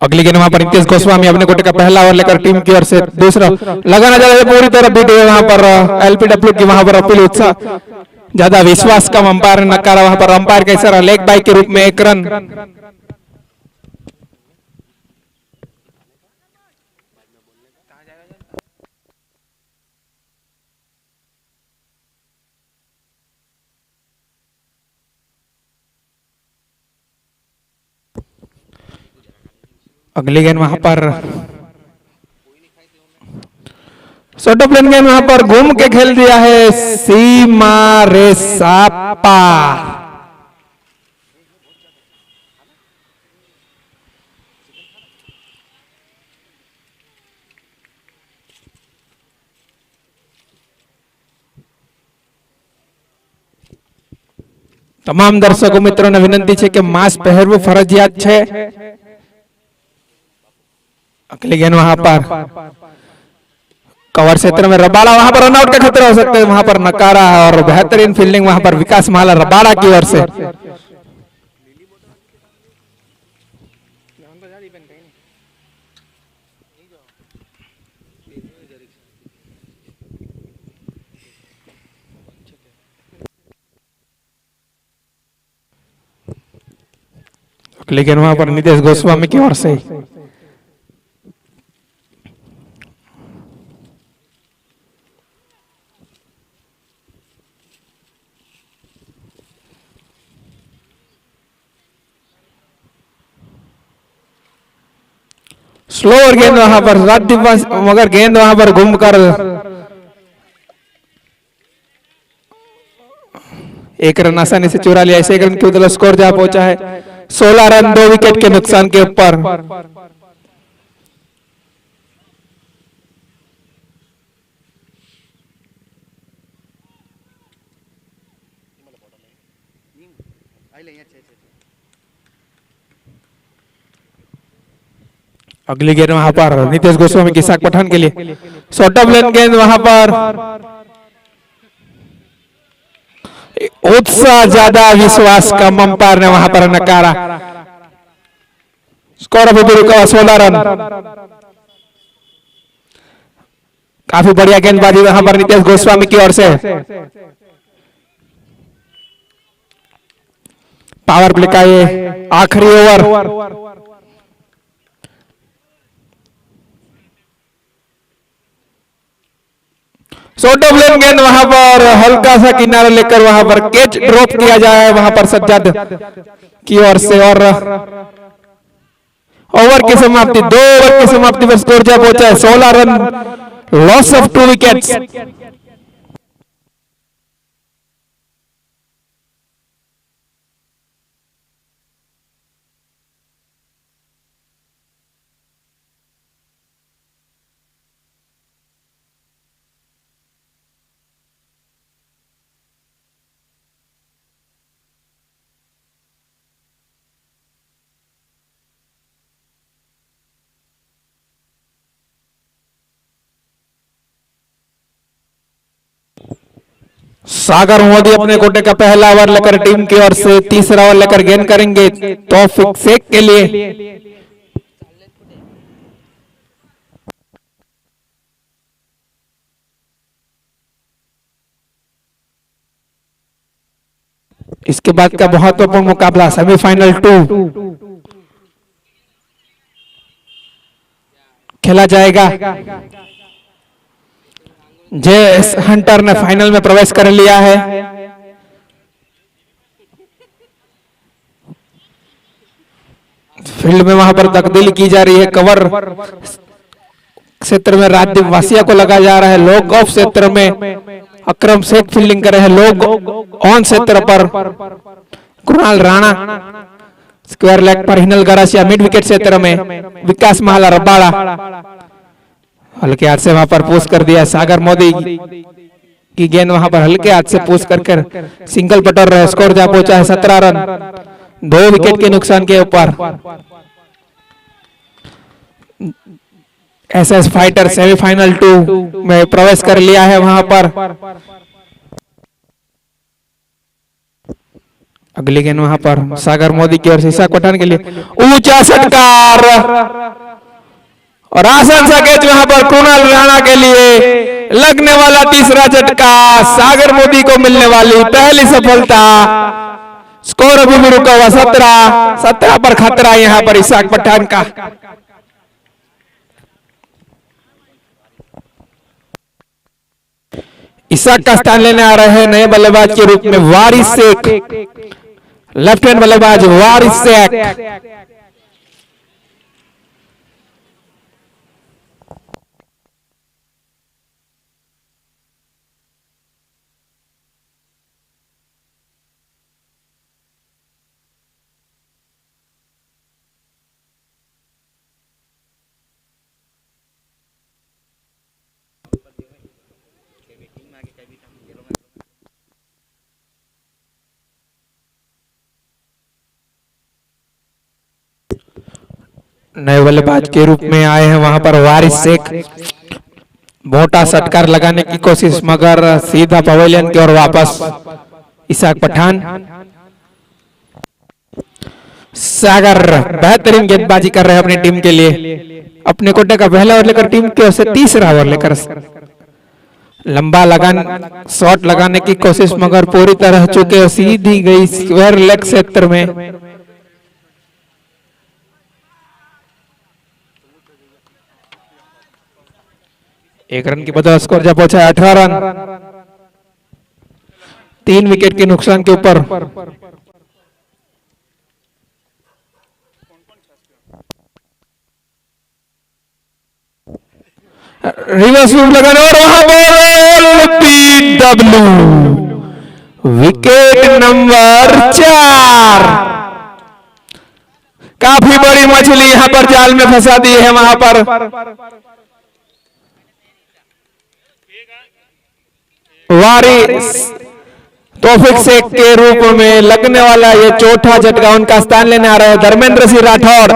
अगली गेंद वहां पर नितेश गोस्वामी अपने कोटे का पहला ओवर लेकर टीम की ओर से दूसरा लगाना चाहते पूरी तरह बीट हुए। वहां पर एलपीडब्ल्यू की वहां पर अपील उत्साह ज्यादा विश्वास कम अंपायर ने नकारा। वहां पर अंपायर का इशारा लेग बाई के रूप में 1 रन। अगली गेंद वहां पर शॉर्ट ऑफ लेन गेंद वहां पर घूम के खेल दिया है सीमा रेसापा। તમામ દર્શકો મિત્રોને વિનંતી છે કે માસ્ક પહેરવું ફરજિયાત છે। अगली गेंद वहां पर कवर क्षेत्र में रबाड़ा, वहां पर रनआउट का खतरा हो सकता है, वहां पर नकारा और बेहतरीन फील्डिंग वहां पर विकास माला रबाड़ा की ओर से। अगली गेंद वहां पर नितेश गोस्वामी की ओर से। स्लोअर गेंद वहां पर मगर गेंद वहां पर घूमकर एक रन आसानी से चुरा लिया। इसे रन की बदौलत स्कोर जा पहुंचा है 16 रन 2 विकेट के नुकसान के ऊपर। अगली गेंद वहां पर नितेश गोस्वामी की साख पठान के लिए शॉर्ट ऑफ लेन गेंद वहां पर उत्साह ज्यादा विश्वास कम, अंपायर ने वहां पर नकारा। स्कोर अभी भी रुका 16 रन। काफी बढ़िया गेंदबाजी वहां पर नितेश गोस्वामी की ओर से। पावर प्ले का ये आखिरी ओवर। शॉर्ट ऑफ लेन गेंद वहां पर हल्का सा किनारा लेकर वहां पर कैच ड्रॉप किया जाए वहां पर सज्जाद की ओर से। और ओवर की समाप्ति, 2 ओवर की समाप्ति पर स्कोर जा पहुंचा है 16 रन, लॉस ऑफ 2 विकेट्स। सागर मोदी अपने कोटे का पहला ओवर लेकर टीम की ओर से तीसरा ओवर लेकर गेंद करेंगे तौफीक शेख के लिए। इसके बाद का महत्वपूर्ण मुकाबला सेमीफाइनल 2 खेला जाएगा। जेएस हंटर ने फाइनल में प्रवेश कर लिया है। फील्ड में वहां पर तब्दीली की जा रही है। कवर क्षेत्र में राजदीप वासिया को लगा जा रहा है। लॉग ऑफ क्षेत्र में अकरम शेख फील्डिंग कर रहे हैं। लॉग ऑन क्षेत्र पर कृणाल राणा, स्क्वायर लेग पर हिनल गरासिया, मिड विकेट क्षेत्र में विकास माला रबाड़ा हल्के हाथ से वहां पर पुश कर दिया। सागर मोदी की गेंद वहां पर हल्के हाथ से पुश कर सिंगल पटर रहे। स्कोर जा पहुंचा है 17 रन, 2 विकेट के नुकसान के ऊपर। एसएस फाइटर सेमीफाइनल 2 में प्रवेश कर लिया है। वहां पर अगली गेंद वहां पर सागर मोदी की ओर से ईशा पठान के लिए ऊंचा षटकार और आसान सा कैच वहां पर कृणाल राणा के लिए। लगने वाला तीसरा झटका, सागर मोदी को मिलने वाली पहली सफलता। स्कोर अभी भी रुका हुआ 17 पर खतरा यहां पर इशाक पठान का। इशाक का स्थान लेने आ रहे हैं नए बल्लेबाज के रूप में वारिस शेख, लेफ्ट हैंड बल्लेबाज वारिस शेख। नए बल्लेबाज के रूप में आए हैं वहां पर वारिस शेख। मोटा षटकार लगाने की कोशिश मगर सीधा पवेलियन की ओर वापस इसाक पठान। सागर बेहतरीन गेंदबाजी कर रहे हैं अपनी टीम के लिए। अपने कोटे का पहला ओवर लेकर टीम की ओर से तीसरा ओवर लेकर लंबा शॉट लगाने की कोशिश मगर पूरी तरह चुके, सीधी गई स्क्वायर लेग क्षेत्र में। एक रन की बदौलत स्कोर जा पहुंचा है 18 रन। 3 विकेट के नुकसान के ऊपर रिवर्स स्वीप लगाने और वहां पर पीडब्ल्यू विकेट नंबर 4। काफी बड़ी मछली यहां पर जाल में फंसा दी है। वहां पर वारिस तौफीक शेख के रूप में लगने वाला ये चौथा झटका उनका स्थान लेने आ रहा है धर्मेंद्र सिंह राठौड़।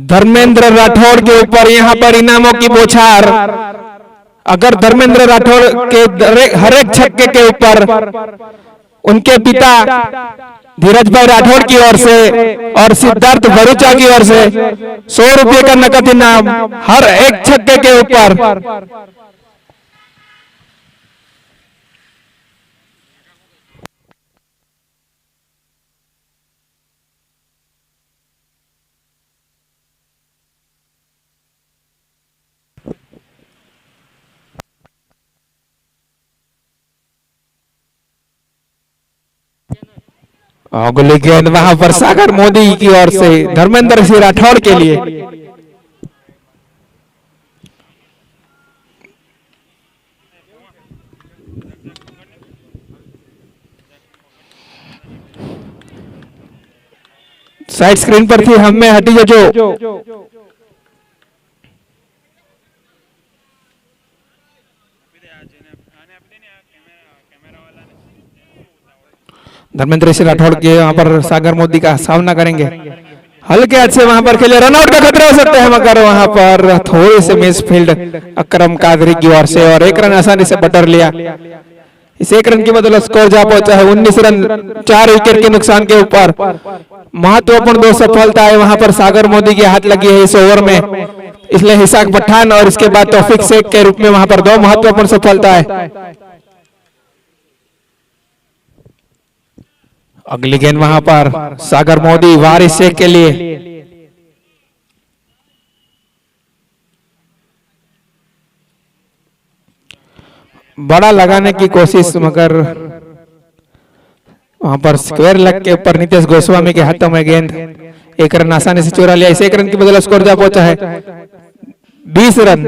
धर्मेंद्र राठौड़ के ऊपर यहां पर इनामों की बौछार। अगर धर्मेंद्र राठौड़ के हर एक छक्के के ऊपर उनके पिता धीरज भाई राठौड़ की ओर से और सिद्धार्थ भरूचा की ओर से 100 रुपए का नकद इनाम हर एक छक्के के ऊपर। अगली गेंद वहां पर सागर मोदी की ओर से धर्मेंद्र सिंह राठौड़ के लिए। साइड स्क्रीन पर थी, हमें हटी जो धर्मेंद्र सिंह राठौड़ के यहाँ पर सागर मोदी का सामना करेंगे। हल्के हाथ से वहां पर खेले, रनआउट का खतरा हो सकता है मगर वहां पर थोड़ी से मिस फील्ड अकरम कादरी की ओर से और 1 रन आसानी से बटर लिया। इस 1 रन की बदौलत स्कोर जा पहुंचा है 19 रन 4 विकेट के नुकसान के ऊपर। महत्वपूर्ण 2 सफलता है वहां पर सागर मोदी के हाथ लगी है इस ओवर में, इसलिए इसाक पठान और इसके बाद तौफीक शेख के रूप में वहां पर 2 महत्वपूर्ण सफलता है। अगली गेंद वहां पर सागर मोदी वारिस शेख के लिए। बड़ा लगाने की कोशिश मगर वहां पर स्क्वायर लेग के ऊपर नितेश गोस्वामी के हाथों में गेंद। 1 रन आसानी से चुरा लिया। इस 1 रन की बदौलत स्कोर जा पहुंचा है 20 रन।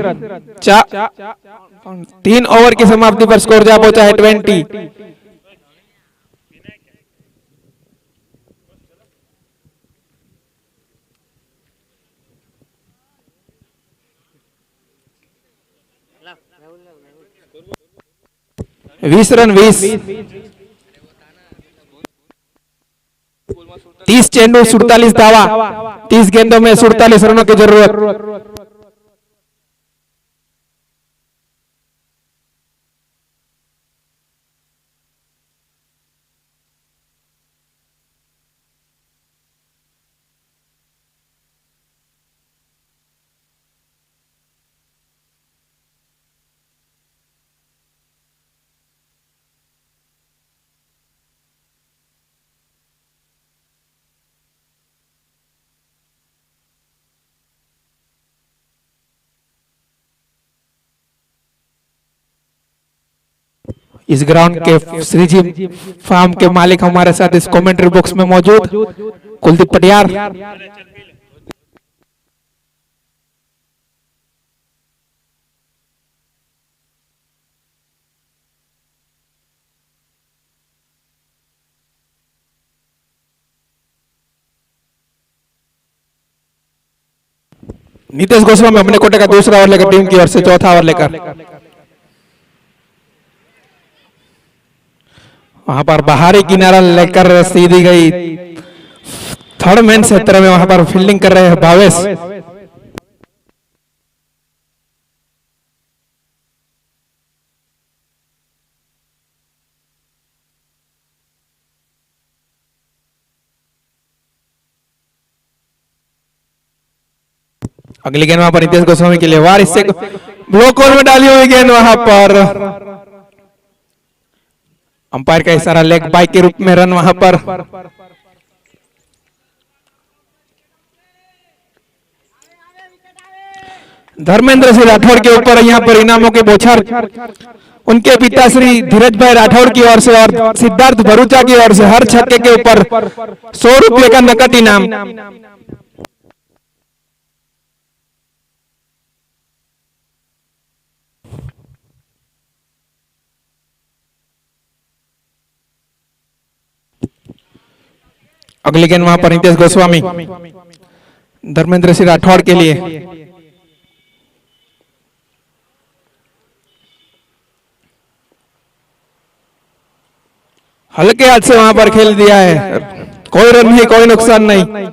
3 ओवर की समाप्ति पर स्कोर जा पहुंचा है 20। बीस रन 20। 30 चेंडू 47 धावा, 30 गेंदों में 47 रनों की जरूरत। इस ग्राउंड के श्रीजी फार्म के मालिक हमारे साथ इस कमेंट्री बॉक्स में मौजूद कुलदीप पटियार। नीतीश गोस्वामी अपने कोटे का दूसरा ओवर लेकर टीम की ओर से चौथा ओवर लेकर वहां पर बाहरी किनारा लेकर सीधी गई थर्ड मैन क्षेत्र में, वहां पर फील्डिंग कर रहे हैं भावेश। अगली गेंद वहां पर नीतीश गोस्वामी के लिए वार, इससे ब्लॉक ओवर में डाली हुई गेंद वहां पर अंपायर का इशारा, लेग बाइक के रूप में रन वहां पर। धर्मेंद्र सिंह राठौड़ के ऊपर यहाँ पर इनामों के बौछार उनके पिता श्री धीरज भाई राठौड़ की ओर से और सिद्धार्थ भरूचा की ओर से हर छक्के के ऊपर 100 रुपये का नकद इनाम। अगली गेंद वहां पर नीतीश गोस्वामी धर्मेंद्र सिंह राठौड़ के लिए, हल्के हाथ से वहां पर खेल दिया है, कोई रन नहीं, कोई नुकसान नहीं।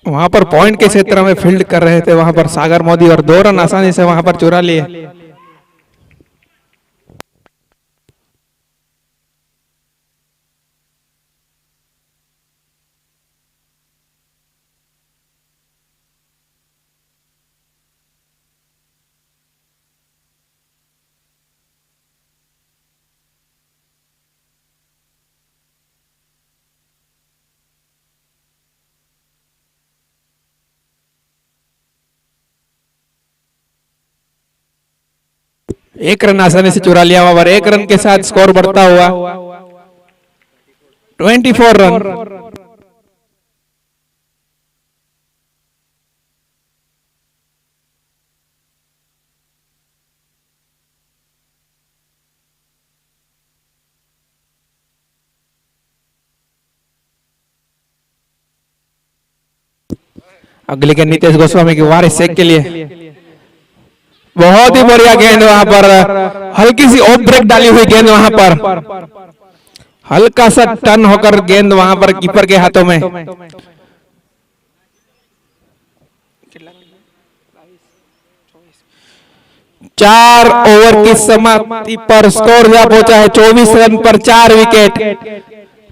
वहां पर पॉइंट के क्षेत्र में फील्ड कर रहे थे वहां पर सागर मोदी और 2 रन आसानी से वहां पर चुरा लिए। एक रन आसानी से चुरा लिया वहां पर, 1 रन के साथ स्कोर बढ़ता हुआ 24 रन। अगली गेंद नीतीश गोस्वामी की वारिस शेख के लिए, बहुत ही बढ़िया गेंद वहां पर, हल्की सी ऑफ ब्रेक डाली हुई गेंद वहां पर, हल्का सा टर्न होकर गेंद वहां पर कीपर के हाथों में। चार ओवर की समाप्ति पर स्कोर जा पहुंचा है 24 रन पर 4 विकेट।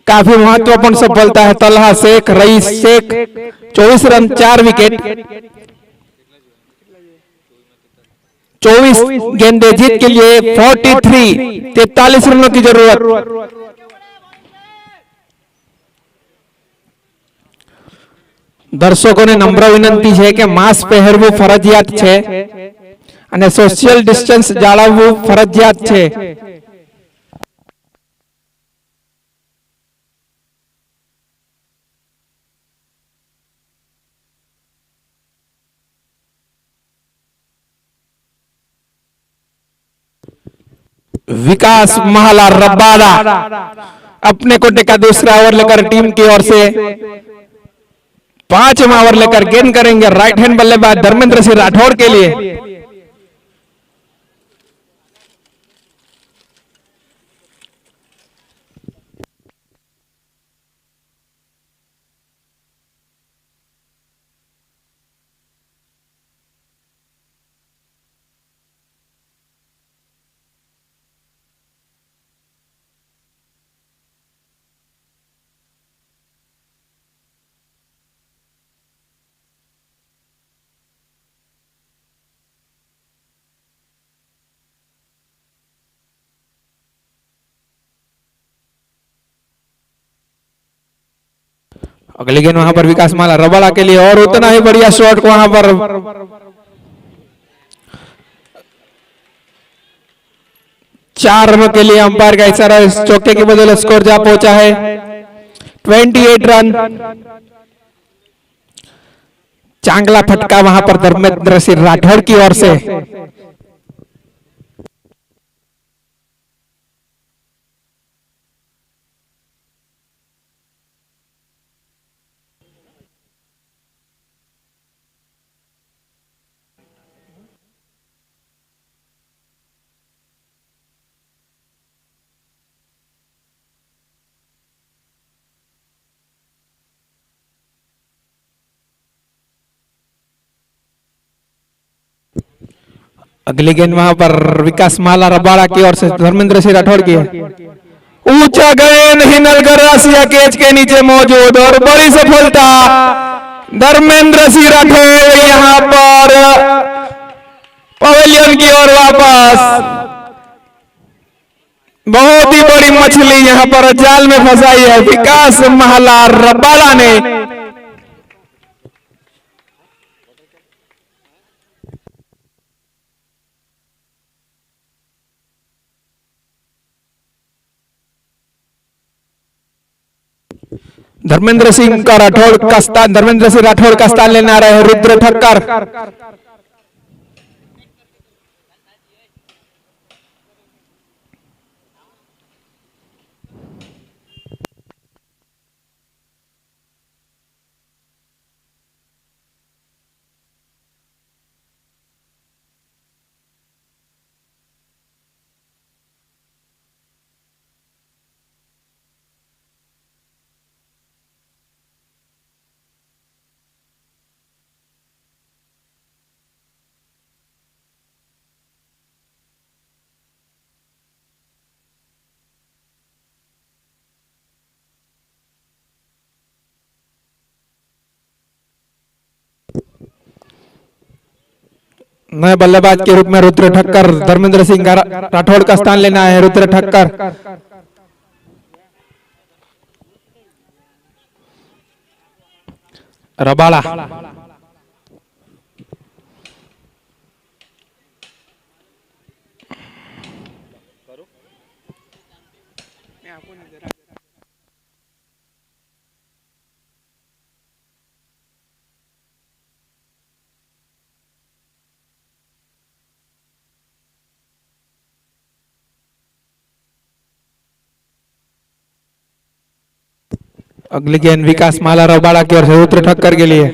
काफी महत्वपूर्ण सफलता है Talha Sheikh, rice Sheikh, 24 run 4 wicket. 24 गेंदे जीत के लिए 43 रनों की जरूरत। दर्शकों ने नम्र विनंती है कि मास्क પહેરવું ફરજિયાત છે અને સોશિયલ ડિસ્ટન્સ જાળવવું ફરજિયાત છે। विकास महला रब्बाड़ा अपने कोटे का दूसरा ओवर लेकर टीम की ओर से 5वां ओवर लेकर गेंद करेंगे राइट हैंड बल्लेबाज धर्मेंद्र सिंह राठौड़ के लिए। अगली गेंद वहां पर विकास माला रबाड़ा के लिए और उतना ही बढ़िया शॉट वहां पर 4 रनों के लिए अंपायर का इशारा, इस चौके के बदले स्कोर जा पहुंचा है 28 रन। चांगला फटका वहां पर धर्मेंद्र सिंह राठौड़ की ओर से। अगली गेंद वहां पर विकास माला रबाड़ा की ओर से धर्मेंद्र सिंह राठौड़ की है। ऊंचा गेंद हिनल गरासिया कैच के नीचे मौजूद और बड़ी सफलता धर्मेंद्र सिंह राठौड़ यहां पर पवेलियन की ओर वापस। बहुत ही बड़ी मछली यहां पर जाल में फंसाई है विकास माला रबाड़ा ने। धर्मेंद्र सिंह राठौड़ का स्थान लेने आ रहे हैं रुद्र ठक्कर। नए बल्लेबाज के रूप में रुद्र ठक्कर धर्मेंद्र सिंह राठौड़ का स्थान लेना है। रुद्र ठक्कर रबाड़ा अगली गेंद विकास माला रबाड़ा की ओर से रुद्र ठक्कर के लिए।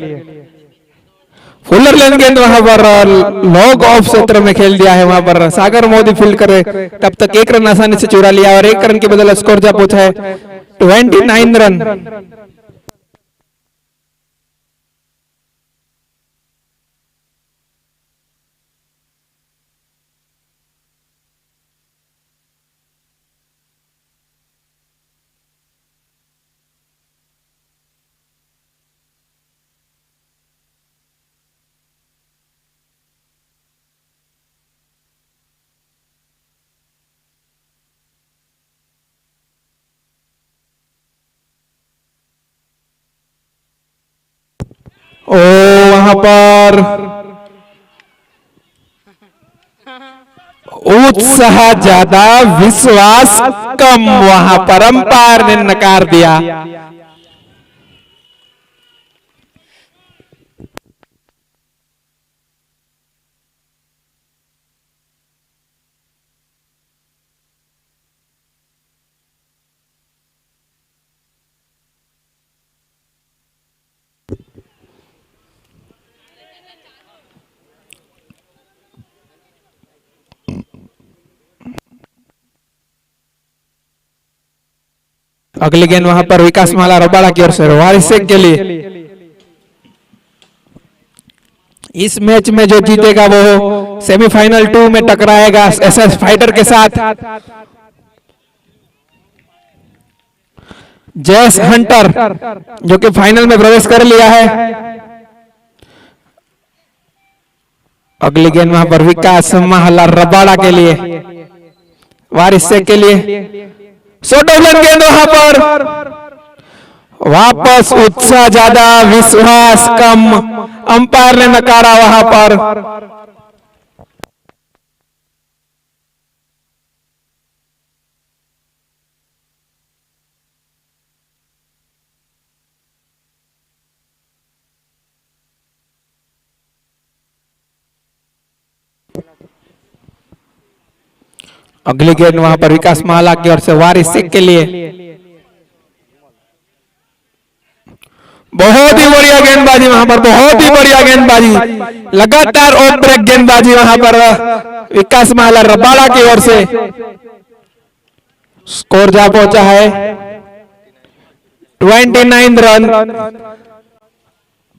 फुलर लेन गेंद वहां पर लॉग ऑफ क्षेत्र में खेल दिया है। वहां पर सागर मोदी फील्ड करे तब तक 1 रन आसानी से चुरा लिया और 1 रन के बदले स्कोर जा पहुंचा है 29 रन। ओ वहां पर उत्साह ज्यादा विश्वास कम, वहां पर अंपायर ने नकार दिया। अगली गेंद वहां पर विकास माला रबाड़ा की ओर से वारिस शेख के लिए। इस मैच में जो जीतेगा वो सेमीफाइनल 2 में टकराएगा एसएस फाइटर के साथ। जैस हंटर जो कि फाइनल में प्रवेश कर लिया है। अगली गेंद वहां पर विकास माला रबाड़ा के लिए, वारिस शेख के लिए। शॉर्ट ऑफ लेन गेंद वहां पर वापस उत्साह ज्यादा विश्वास कम, अंपायर ने नकारा वहां पर। अगली गेंद वहां पर विकास माला की ओर से वारिस शेख के लिए। बहुत ही बढ़िया गेंदबाजी वहां पर, बहुत ही बढ़िया गेंदबाजी, लगातार ऑफ ब्रेक गेंदबाजी वहां पर विकास माला रबाड़ा की ओर से। स्कोर जा पहुंचा है 29 रन।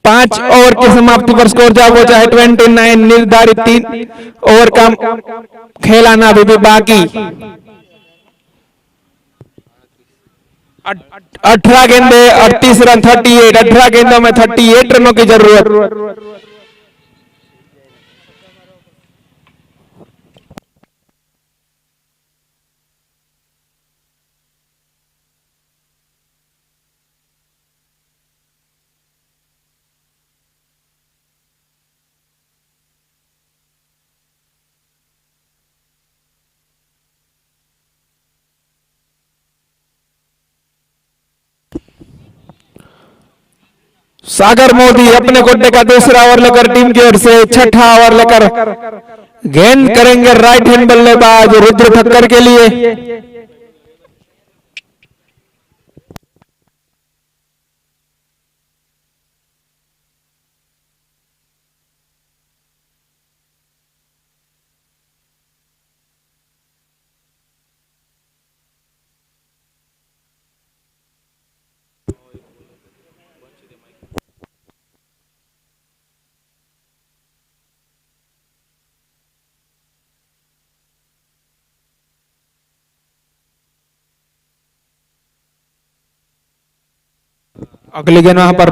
5 ओवर की समाप्ति पर स्कोर जा पहुंचा है 29। निर्धारित 3 ओवर का खेलाना अभी भी बाकी। 18 गेंदे 38 रन 38। 18 गेंदों में 38 रनों की जरूरत। सागर मोदी अपने कोटे का दूसरा ओवर लेकर टीम की ओर से छठा ओवर लेकर गेंद करेंगे राइट हैंड बल्लेबाज रुद्र ठक्कर के लिए। अगली गेंद वहां पर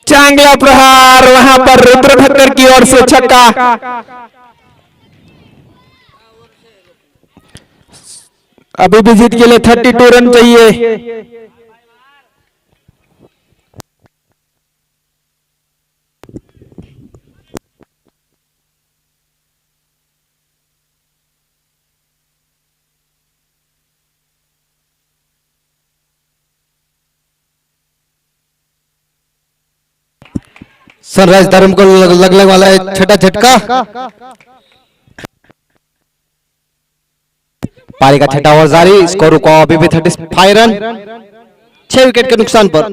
चांगला प्रहार वहां पर रुद्र ठक्कर की ओर से छक्का। अभी भी जीत के लिए 32 रन चाहिए। सनराइज धर्म को लगने वाला है छठा झटका। पारी का छठा ओवर जारी। स्कोर रुका अभी भी 35 रन 6 विकेट के नुकसान पर।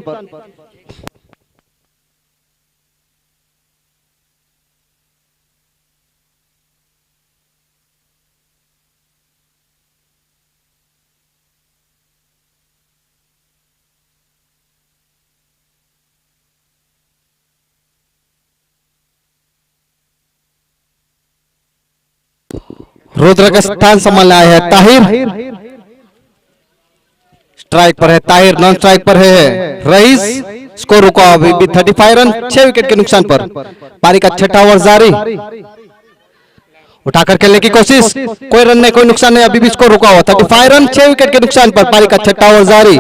रुद्र का स्थान संभालने आए हैं ताहिर। स्ट्राइक पर है ताहिर, नॉन स्ट्राइक पर है रईस। स्कोर रुका अभी भी 35 रन 6 विकेट के नुकसान पर। पारी का छठा ओवर जारी। उठाकर खेलने की कोशिश, कोई रन नहीं, कोई नुकसान नहीं। अभी भी स्कोर रुका हुआ 35 रन 6 विकेट के नुकसान पर। पारी का छठा ओवर जारी।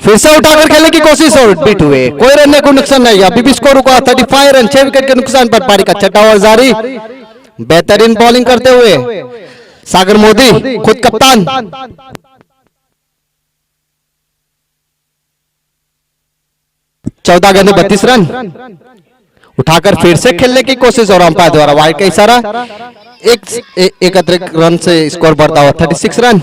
फिर से उठाकर खेलने की कोशिश और बीट हुए, कोई रन नहीं, कोई नुकसान नहीं। अभी भी स्कोर रुका 35 रन 6 विकेट के नुकसान पर। पारी का छठा ओवर जारी। बेहतरीन बॉलिंग करते हुए सागर मोदी खुद कप्तान। चौदह गेंदे 32 रन। उठाकर फिर से खेलने की कोशिश और अंपायर द्वारा वाइड का इशारा। एक अतिरिक्त रन से स्कोर बढ़ता हुआ 36 रन।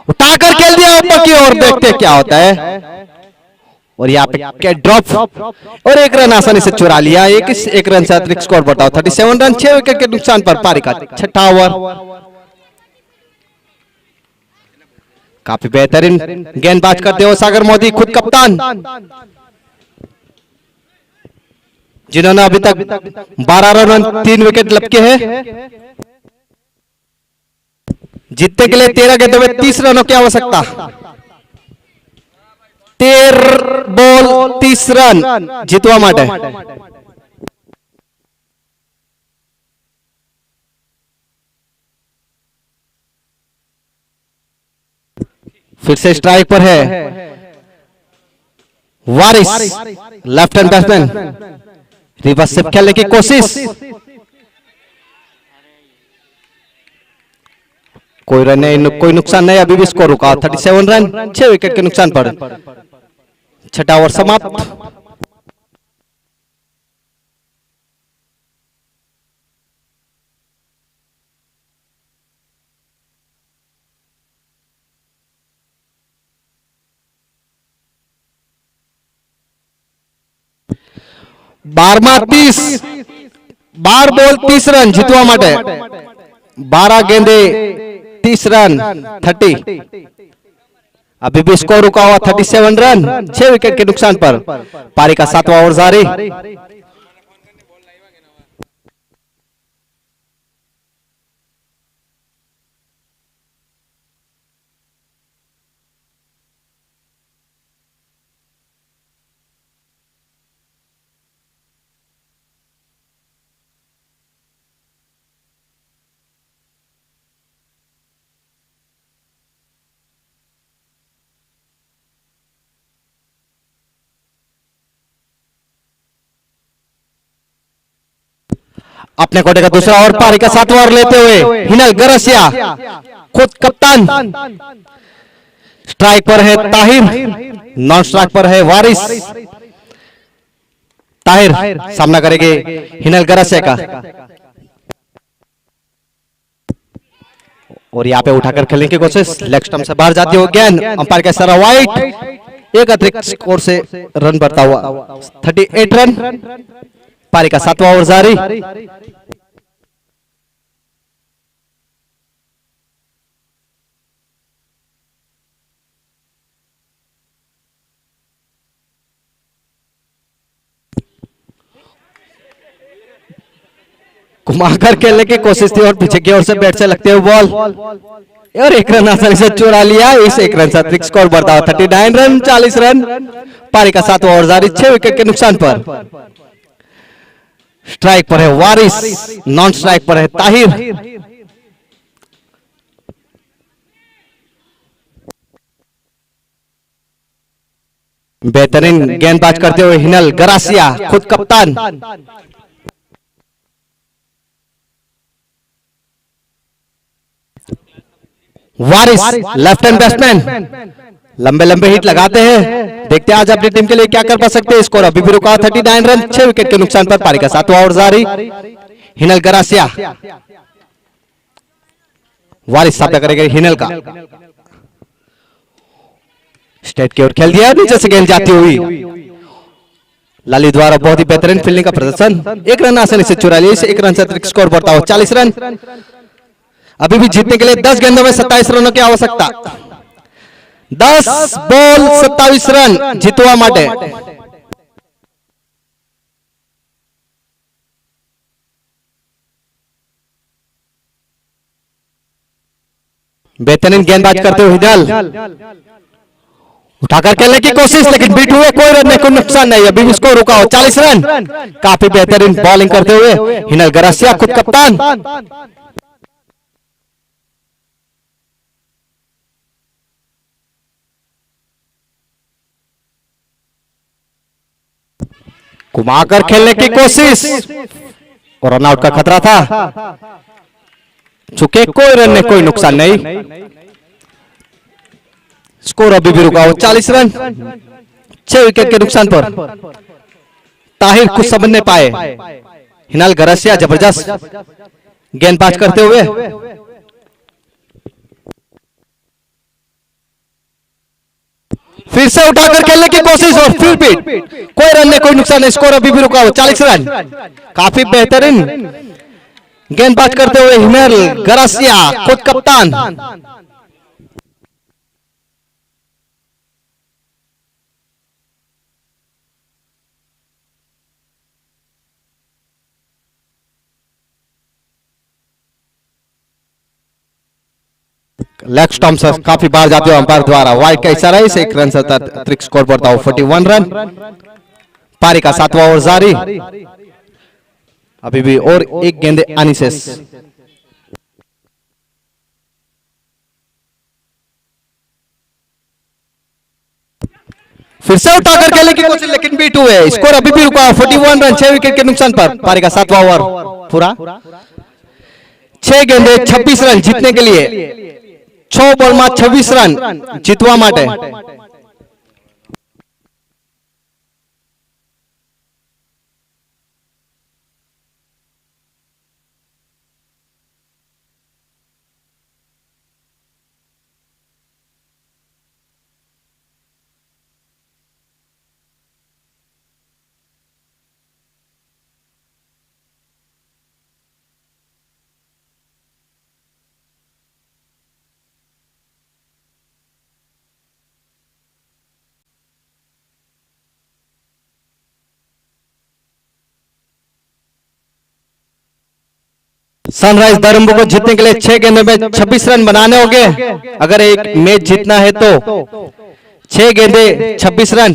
उठाकर खेल दिया ऊपर की ओर, देखते क्या होता है। और यहाँ पे ड्रॉप और एक रन आसानी से चुरा लिया। एक रन से अतिरिक्त स्कोर बढ़ता हुआ 37 रन 6 विकेट के नुकसान पर। पारी का छठा ओवर। काफी बेहतरीन गेंदबाज करते हो सागर मोदी खुद कप्तान, जिन्होंने अभी तक 12 रन 3 विकेट लपके हैं। जीतने के लिए 13 गेंदों में 30 रनों की आवश्यकता। 13 बॉल 30 रन जीतवा माटे। फिर से स्ट्राइक पर है वारिस, लेफ्ट हैंड बैट्समैन, रिवर्स से खेलने की कोशिश, कोई रन नहीं, कोई नुकसान नहीं, अभी भी स्कोर रुका 37 रन 6 विकेट के नुकसान पर। छठा ओवर समाप्त। बारहवां 30, 12 बॉल 30 रन जीतवा माटे, 12 गेंदे 30 रन 30। अभी भी स्कोर रुका हुआ 37 रन 6 विकेट के नुकसान पर। पारी का 7वां ओवर जारी। अपने कोटे का दूसरा ओवर, पारी का 7वां ओवर लेते हुए हिनल गरसिया, खुद कप्तान। स्ट्राइक पर है ताहिर, नॉन स्ट्राइक पर है वारिस। ताहिर सामना करेंगे हिनल गरसिया का, और यहां पे उठाकर खेलने की कोशिश, लेग स्टंप से बाहर जाती हो गेंद, अंपायर का इशारा वाइड। एक अतिरिक्त स्कोर से रन बढ़ता हुआ 38 रन। पारी का 7वां ओवर जारी। घुमाकर खेलने की कोशिश थी और पीछे की ओर से बैट से लगते हुए बॉल, और एक रन आसानी से चुरा लिया। इस एक रन से अतिरिक्त स्कोर बढ़ता हुआ 39 रन 40 रन। पारी का 7वां ओवर जारी, 6 विकेट के नुकसान पर। स्ट्राइक पर है वारिस, नॉन स्ट्राइक पर है ताहिर। बेहतरीन गेंदबाज करते हुए हिनल गरासिया, खुद कप्तान। वारिस, लेफ्ट हैंड बैट्समैन, लंबे लंबे हिट लगाते हैं। देखते हैं आज अपनी टीम के लिए क्या कर पा सकते हैं। स्कोर अभी भी रुका 39 रन 6 विकेट के नुकसान पर। पारी का 7वां ओवर जारी। हिनल गरासिया, वारिस सामना करेंगे हिनल का, स्ट्रेट की ओर खेल दिया, नीचे से गेंद जाती हुई। लाली द्वारा बहुत ही बेहतरीन फील्डिंग का प्रदर्शन, एक रन आसानी से चुरा लिया। इस एक रन से अतिरिक्त स्कोर बढ़ता हुआ 40 रन। अभी भी जीतने के लिए 10 गेंदों में 27 रनों की आवश्यकता। 10 बॉल 27 रन जीतवा माटे। बेहतरीन गेंदबाज करते हुए हिनल, उठाकर खेलने की कोशिश, लेकिन बीट हुए, कोई रन नहीं, कोई नुकसान नहीं। अभी भी स्कोर रुका हो 40 रन। काफी बेहतरीन बॉलिंग करते हुए हिनल गरासिया, खुद कप्तान। घुमाकर खेलने की कोशिश, और रनआउट का खतरा था। चुके, कोई रन नहीं, कोई नुकसान नहीं। स्कोर अभी भी रुका हो 40 रन 6 विकेट के नुकसान पर। ताहिर कुछ समझ नहीं पाए। हिनल गरासिया जबरदस्त गेंदबाज करते हुए, फिर से उठाकर खेलने की कोशिश, और फिर भी कोई रन नहीं, कोई नुकसान नहीं। स्कोर अभी भी रुका हो 40 रन। काफी बेहतरीन गेंदबाज करते हुए हिनल गरासिया, खुद कप्तान। लेग स्टंप से काफी बार जाते हुए अंपायर द्वारा वाइड का इशारा। इस एक रन से अतिरिक्त स्कोर बढ़ता हो 41 रन। पारी का 7वां ओवर जारी। अभी भी और एक गेंद आनी शेष। फिर से उठाकर खेलने की कोशिश लेकिन बीट हुए। स्कोर अभी भी रुका 41 रन 6 विकेट के नुकसान पर। पारी का 7वां ओवर पूरा। 6 गेंदे 26 रन जीतने के लिए 6 बॉल में 26 रन जीतवा माटे। सनराइज धर्मपुर को जीतने के लिए 6 गेंदों में 26 रन बनाने होंगे। अगर एक मैच जीतना है तो 6 गेंदे 26 रन।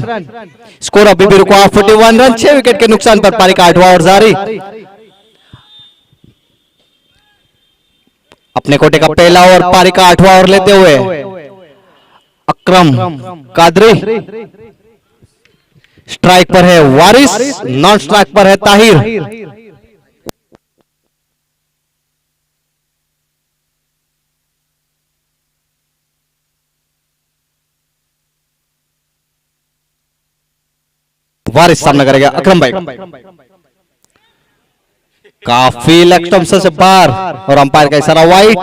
स्कोर अभी भी रुका 41 रन 6 विकेट के नुकसान पर। पारी का 8वां ओवर जारी। अपने कोटे का पहला ओवर पारी का 8वां ओवर लेते हुए अकरम कादरी। स्ट्राइक पर है वारिस, नॉन स्ट्राइक पर है ताहिर। वारिस सामना करेगा अकरम भाई। काफी लेग स्टंप से बाहर और अंपायर का इशारा वाइड।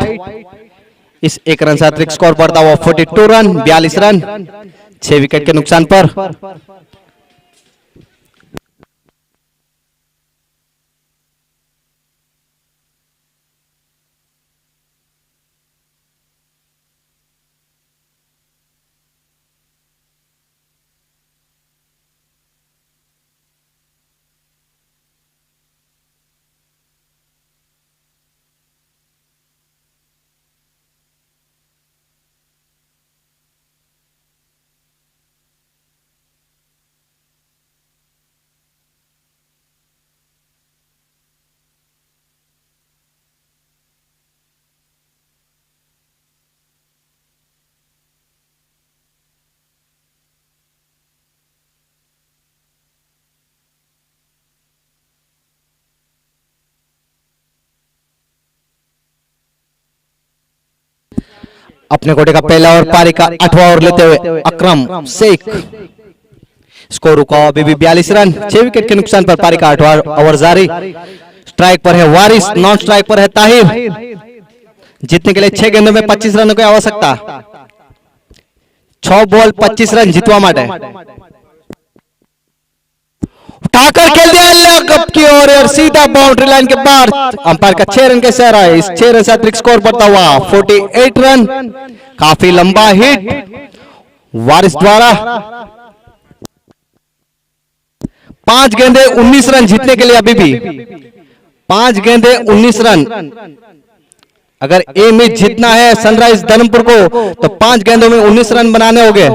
इस 1 रन से अतिरिक्त स्कोर बढ़ता हुआ 42 रन 42 रन 6 विकेट के नुकसान पर। अपने कोटे का पहला ओवर पारी का 8वां ओवर लेते हुए अकरम शेख। स्कोर रुका अभी भी 42 रन 6 विकेट के नुकसान पर। पारी का 8वां ओवर जारी। स्ट्राइक पर है वारिस, नॉन स्ट्राइक पर है ताहिर। जीतने के लिए 6 गेंदों में 25 रनों की आवश्यकता। 6 बॉल 25 रन जीतवा माटे। उठाकर खेल दिया लेग की ओर और सीधा बाउंड्री लाइन के बाहर। अंपायर का 6 रन के सहारा है। इस 6 रन से अतिरिक्त स्कोर बढ़ता हुआ 48 रन। काफी लंबा हिट वारिस द्वारा। 5 गेंदे 19 रन जीतने के लिए अभी भी 5 गेंदे 19 रन। अगर ए मैच जीतना है सनराइज धर्मपुर को तो 5 गेंदों में 19 रन बनाने होंगे।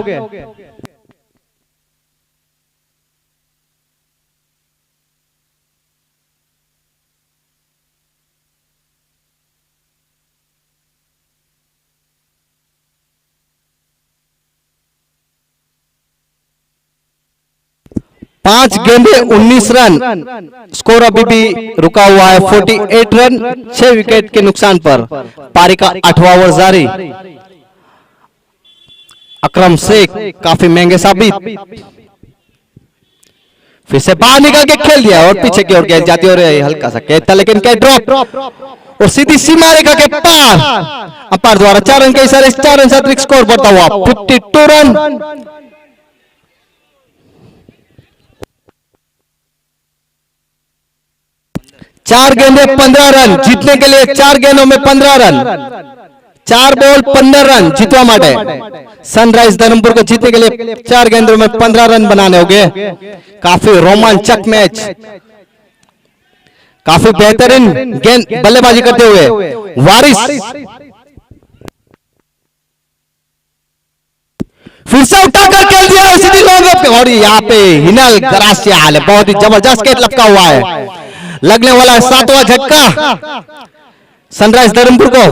पांच गेंदे 19 रन। स्कोर अभी भी रुका हुआ है 48 रन 6 विकेट के नुकसान पर। पारी का 8वां ओवर जारी। अकरम शेख काफी महंगे साबित। फिर से बाहर निकल के खेल दिया और पीछे की ओर गेंद जाती और हल्का सा कैच था लेकिन कैच ड्रॉप और सीधी सीमा रेखा के पार। अंपायर द्वारा 4 रन के इशारे 4 रन से अतिरिक्त स्कोर बढ़ता हुआ 52 रन। चार गेंदे 15 रन जीतने के लिए 4 गेंदों में 15 रन। 4 बॉल 15 रन जीतवा माटे। सनराइज धर्मपुर को जीतने के लिए 4 गेंदों में 15 रन बनाने होंगे। काफी रोमांचक मैच, काफी बेहतरीन गेंद बल्लेबाजी करते हुए वारिस फिर से उठाकर खेल दिया सीधी लॉन्ग पे और यहाँ पे हिनल ग्रासियल बहुत ही जबरदस्त कैच लपका हुआ है। लगने वाला है 7वां झटका सनराइज धर्मपुर को।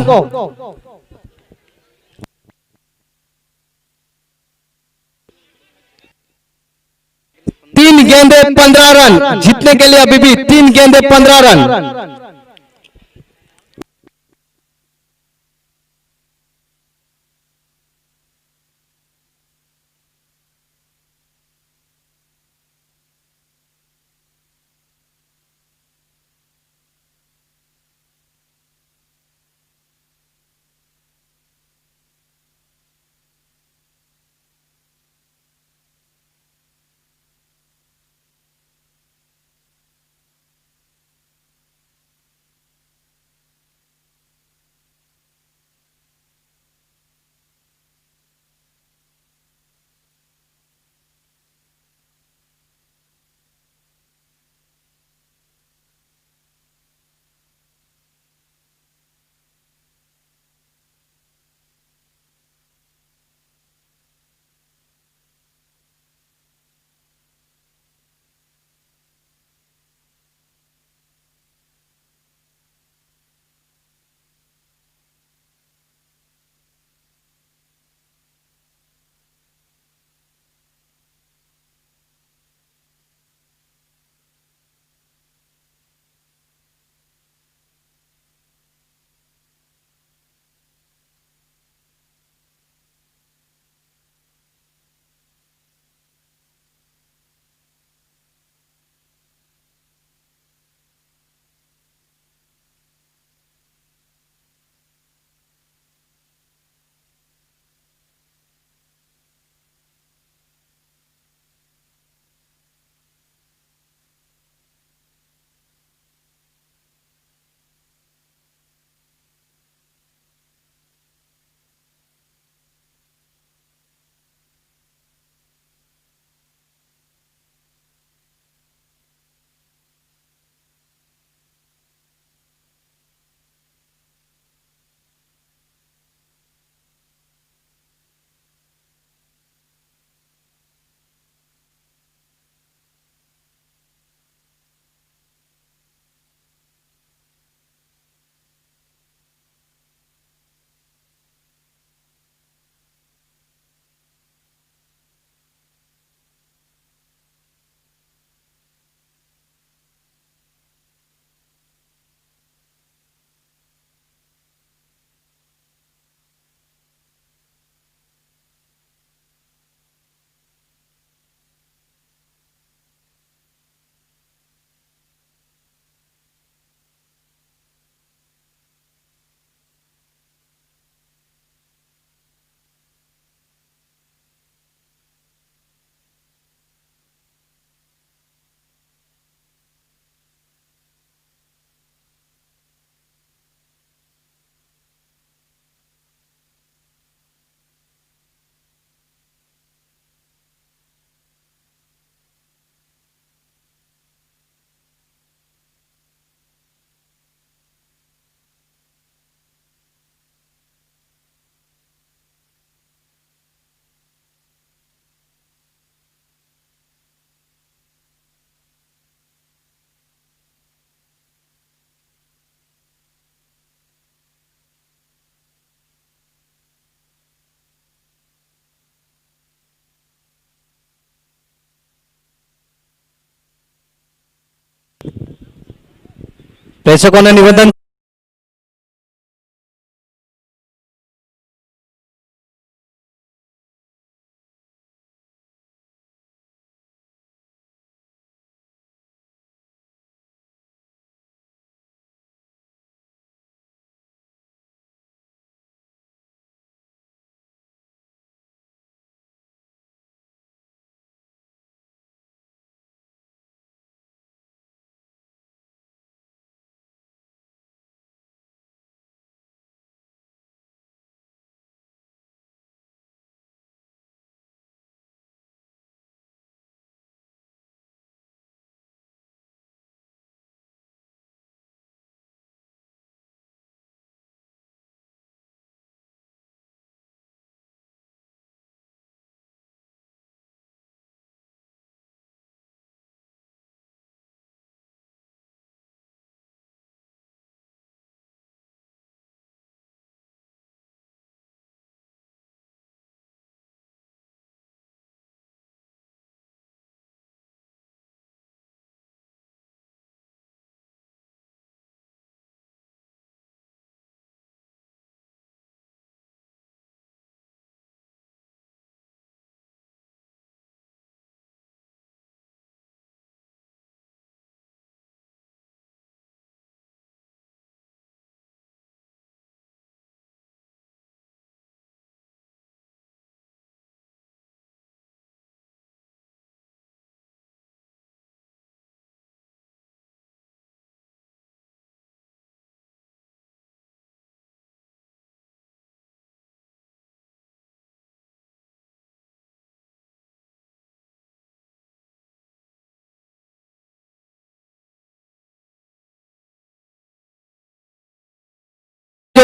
3 गेंदे 15 रन जीतने के लिए अभी भी 3 गेंदे 15 रन। प्रेक्षकों ने निवेदन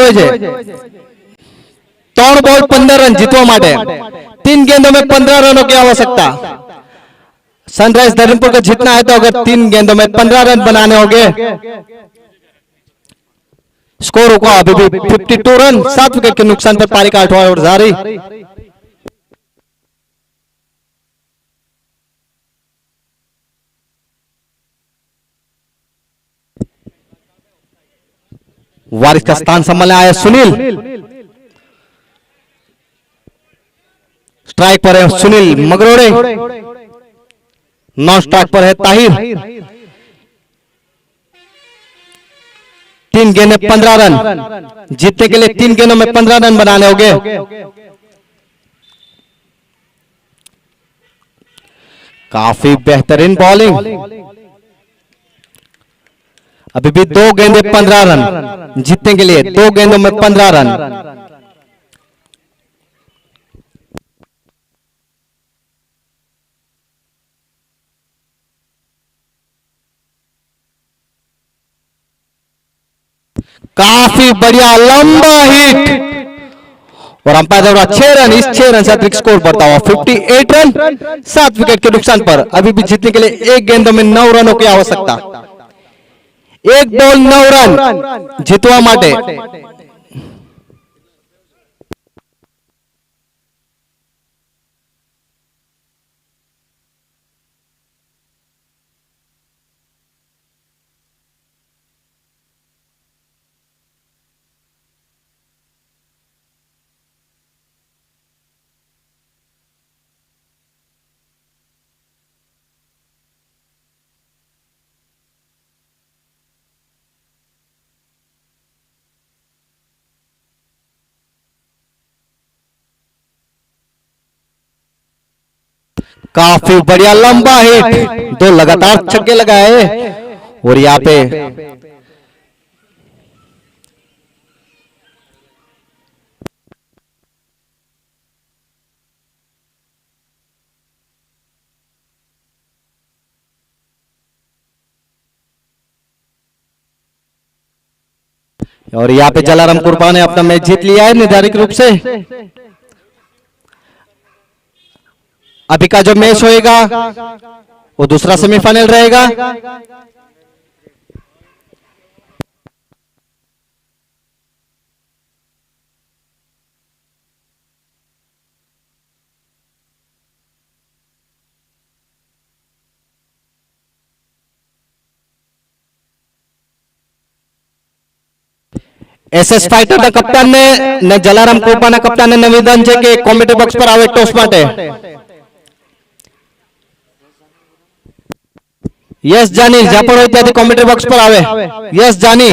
હોય છે 3 બોલ 15 રન જીતવા માટે 3 गेंदों में 15 रनों की आवश्यकता सनराइज धर्मपुर को जीतना है तो अगर 3 गेंदों में 15 रन बनाने होंगे स्कोर हुआ अभी भी 52 रन 7 विकेट के नुकसान पर पारी का 8वां ओवर जारी वारिस का स्थान संभालने आया सुनील स्ट्राइक पर है सुनील मगरोड़े नॉन स्ट्राइक पर है ताहिर 3 गेंद में 15 रन जीतने के लिए 3 गेंदों में 15 रन बनाने होंगे काफी बेहतरीन बॉलिंग अभी भी 2 गेंदे 15 रन जीतने के लिए 2 गेंदों में 15 रन काफी बढ़िया लंबा हिट और अंपायर द्वारा 6 रन इस 6 रन से अतिरिक्त स्कोर बढ़ता हुआ 58 रन 7 विकेट के नुकसान पर अभी भी जीतने के लिए 1 गेंदों में 9 रनों की आवश्यकता 1 बॉल 9 रन जीतवा માટે काफी बढ़िया लंबा हिट 2 लगातार छक्के लगाए और यहाँ पे और यहाँ पे जलाराम कुर्बा ने अपना मैच जीत लिया है निर्धारित रूप से अभी का जो मैच होएगा वो दूसरा सेमीफाइनल रहेगा એસએસ ફાઇટરના કપ્તાનને ને જલારામ કૃપાના કપ્તાનને નિવેદન છે કે કોમેન્ટ્રી બોક્સ પર આવે ટોસ માટે यस जानी जहाँ पर होती है कमेंट्री बॉक्स पर आवे यस जानी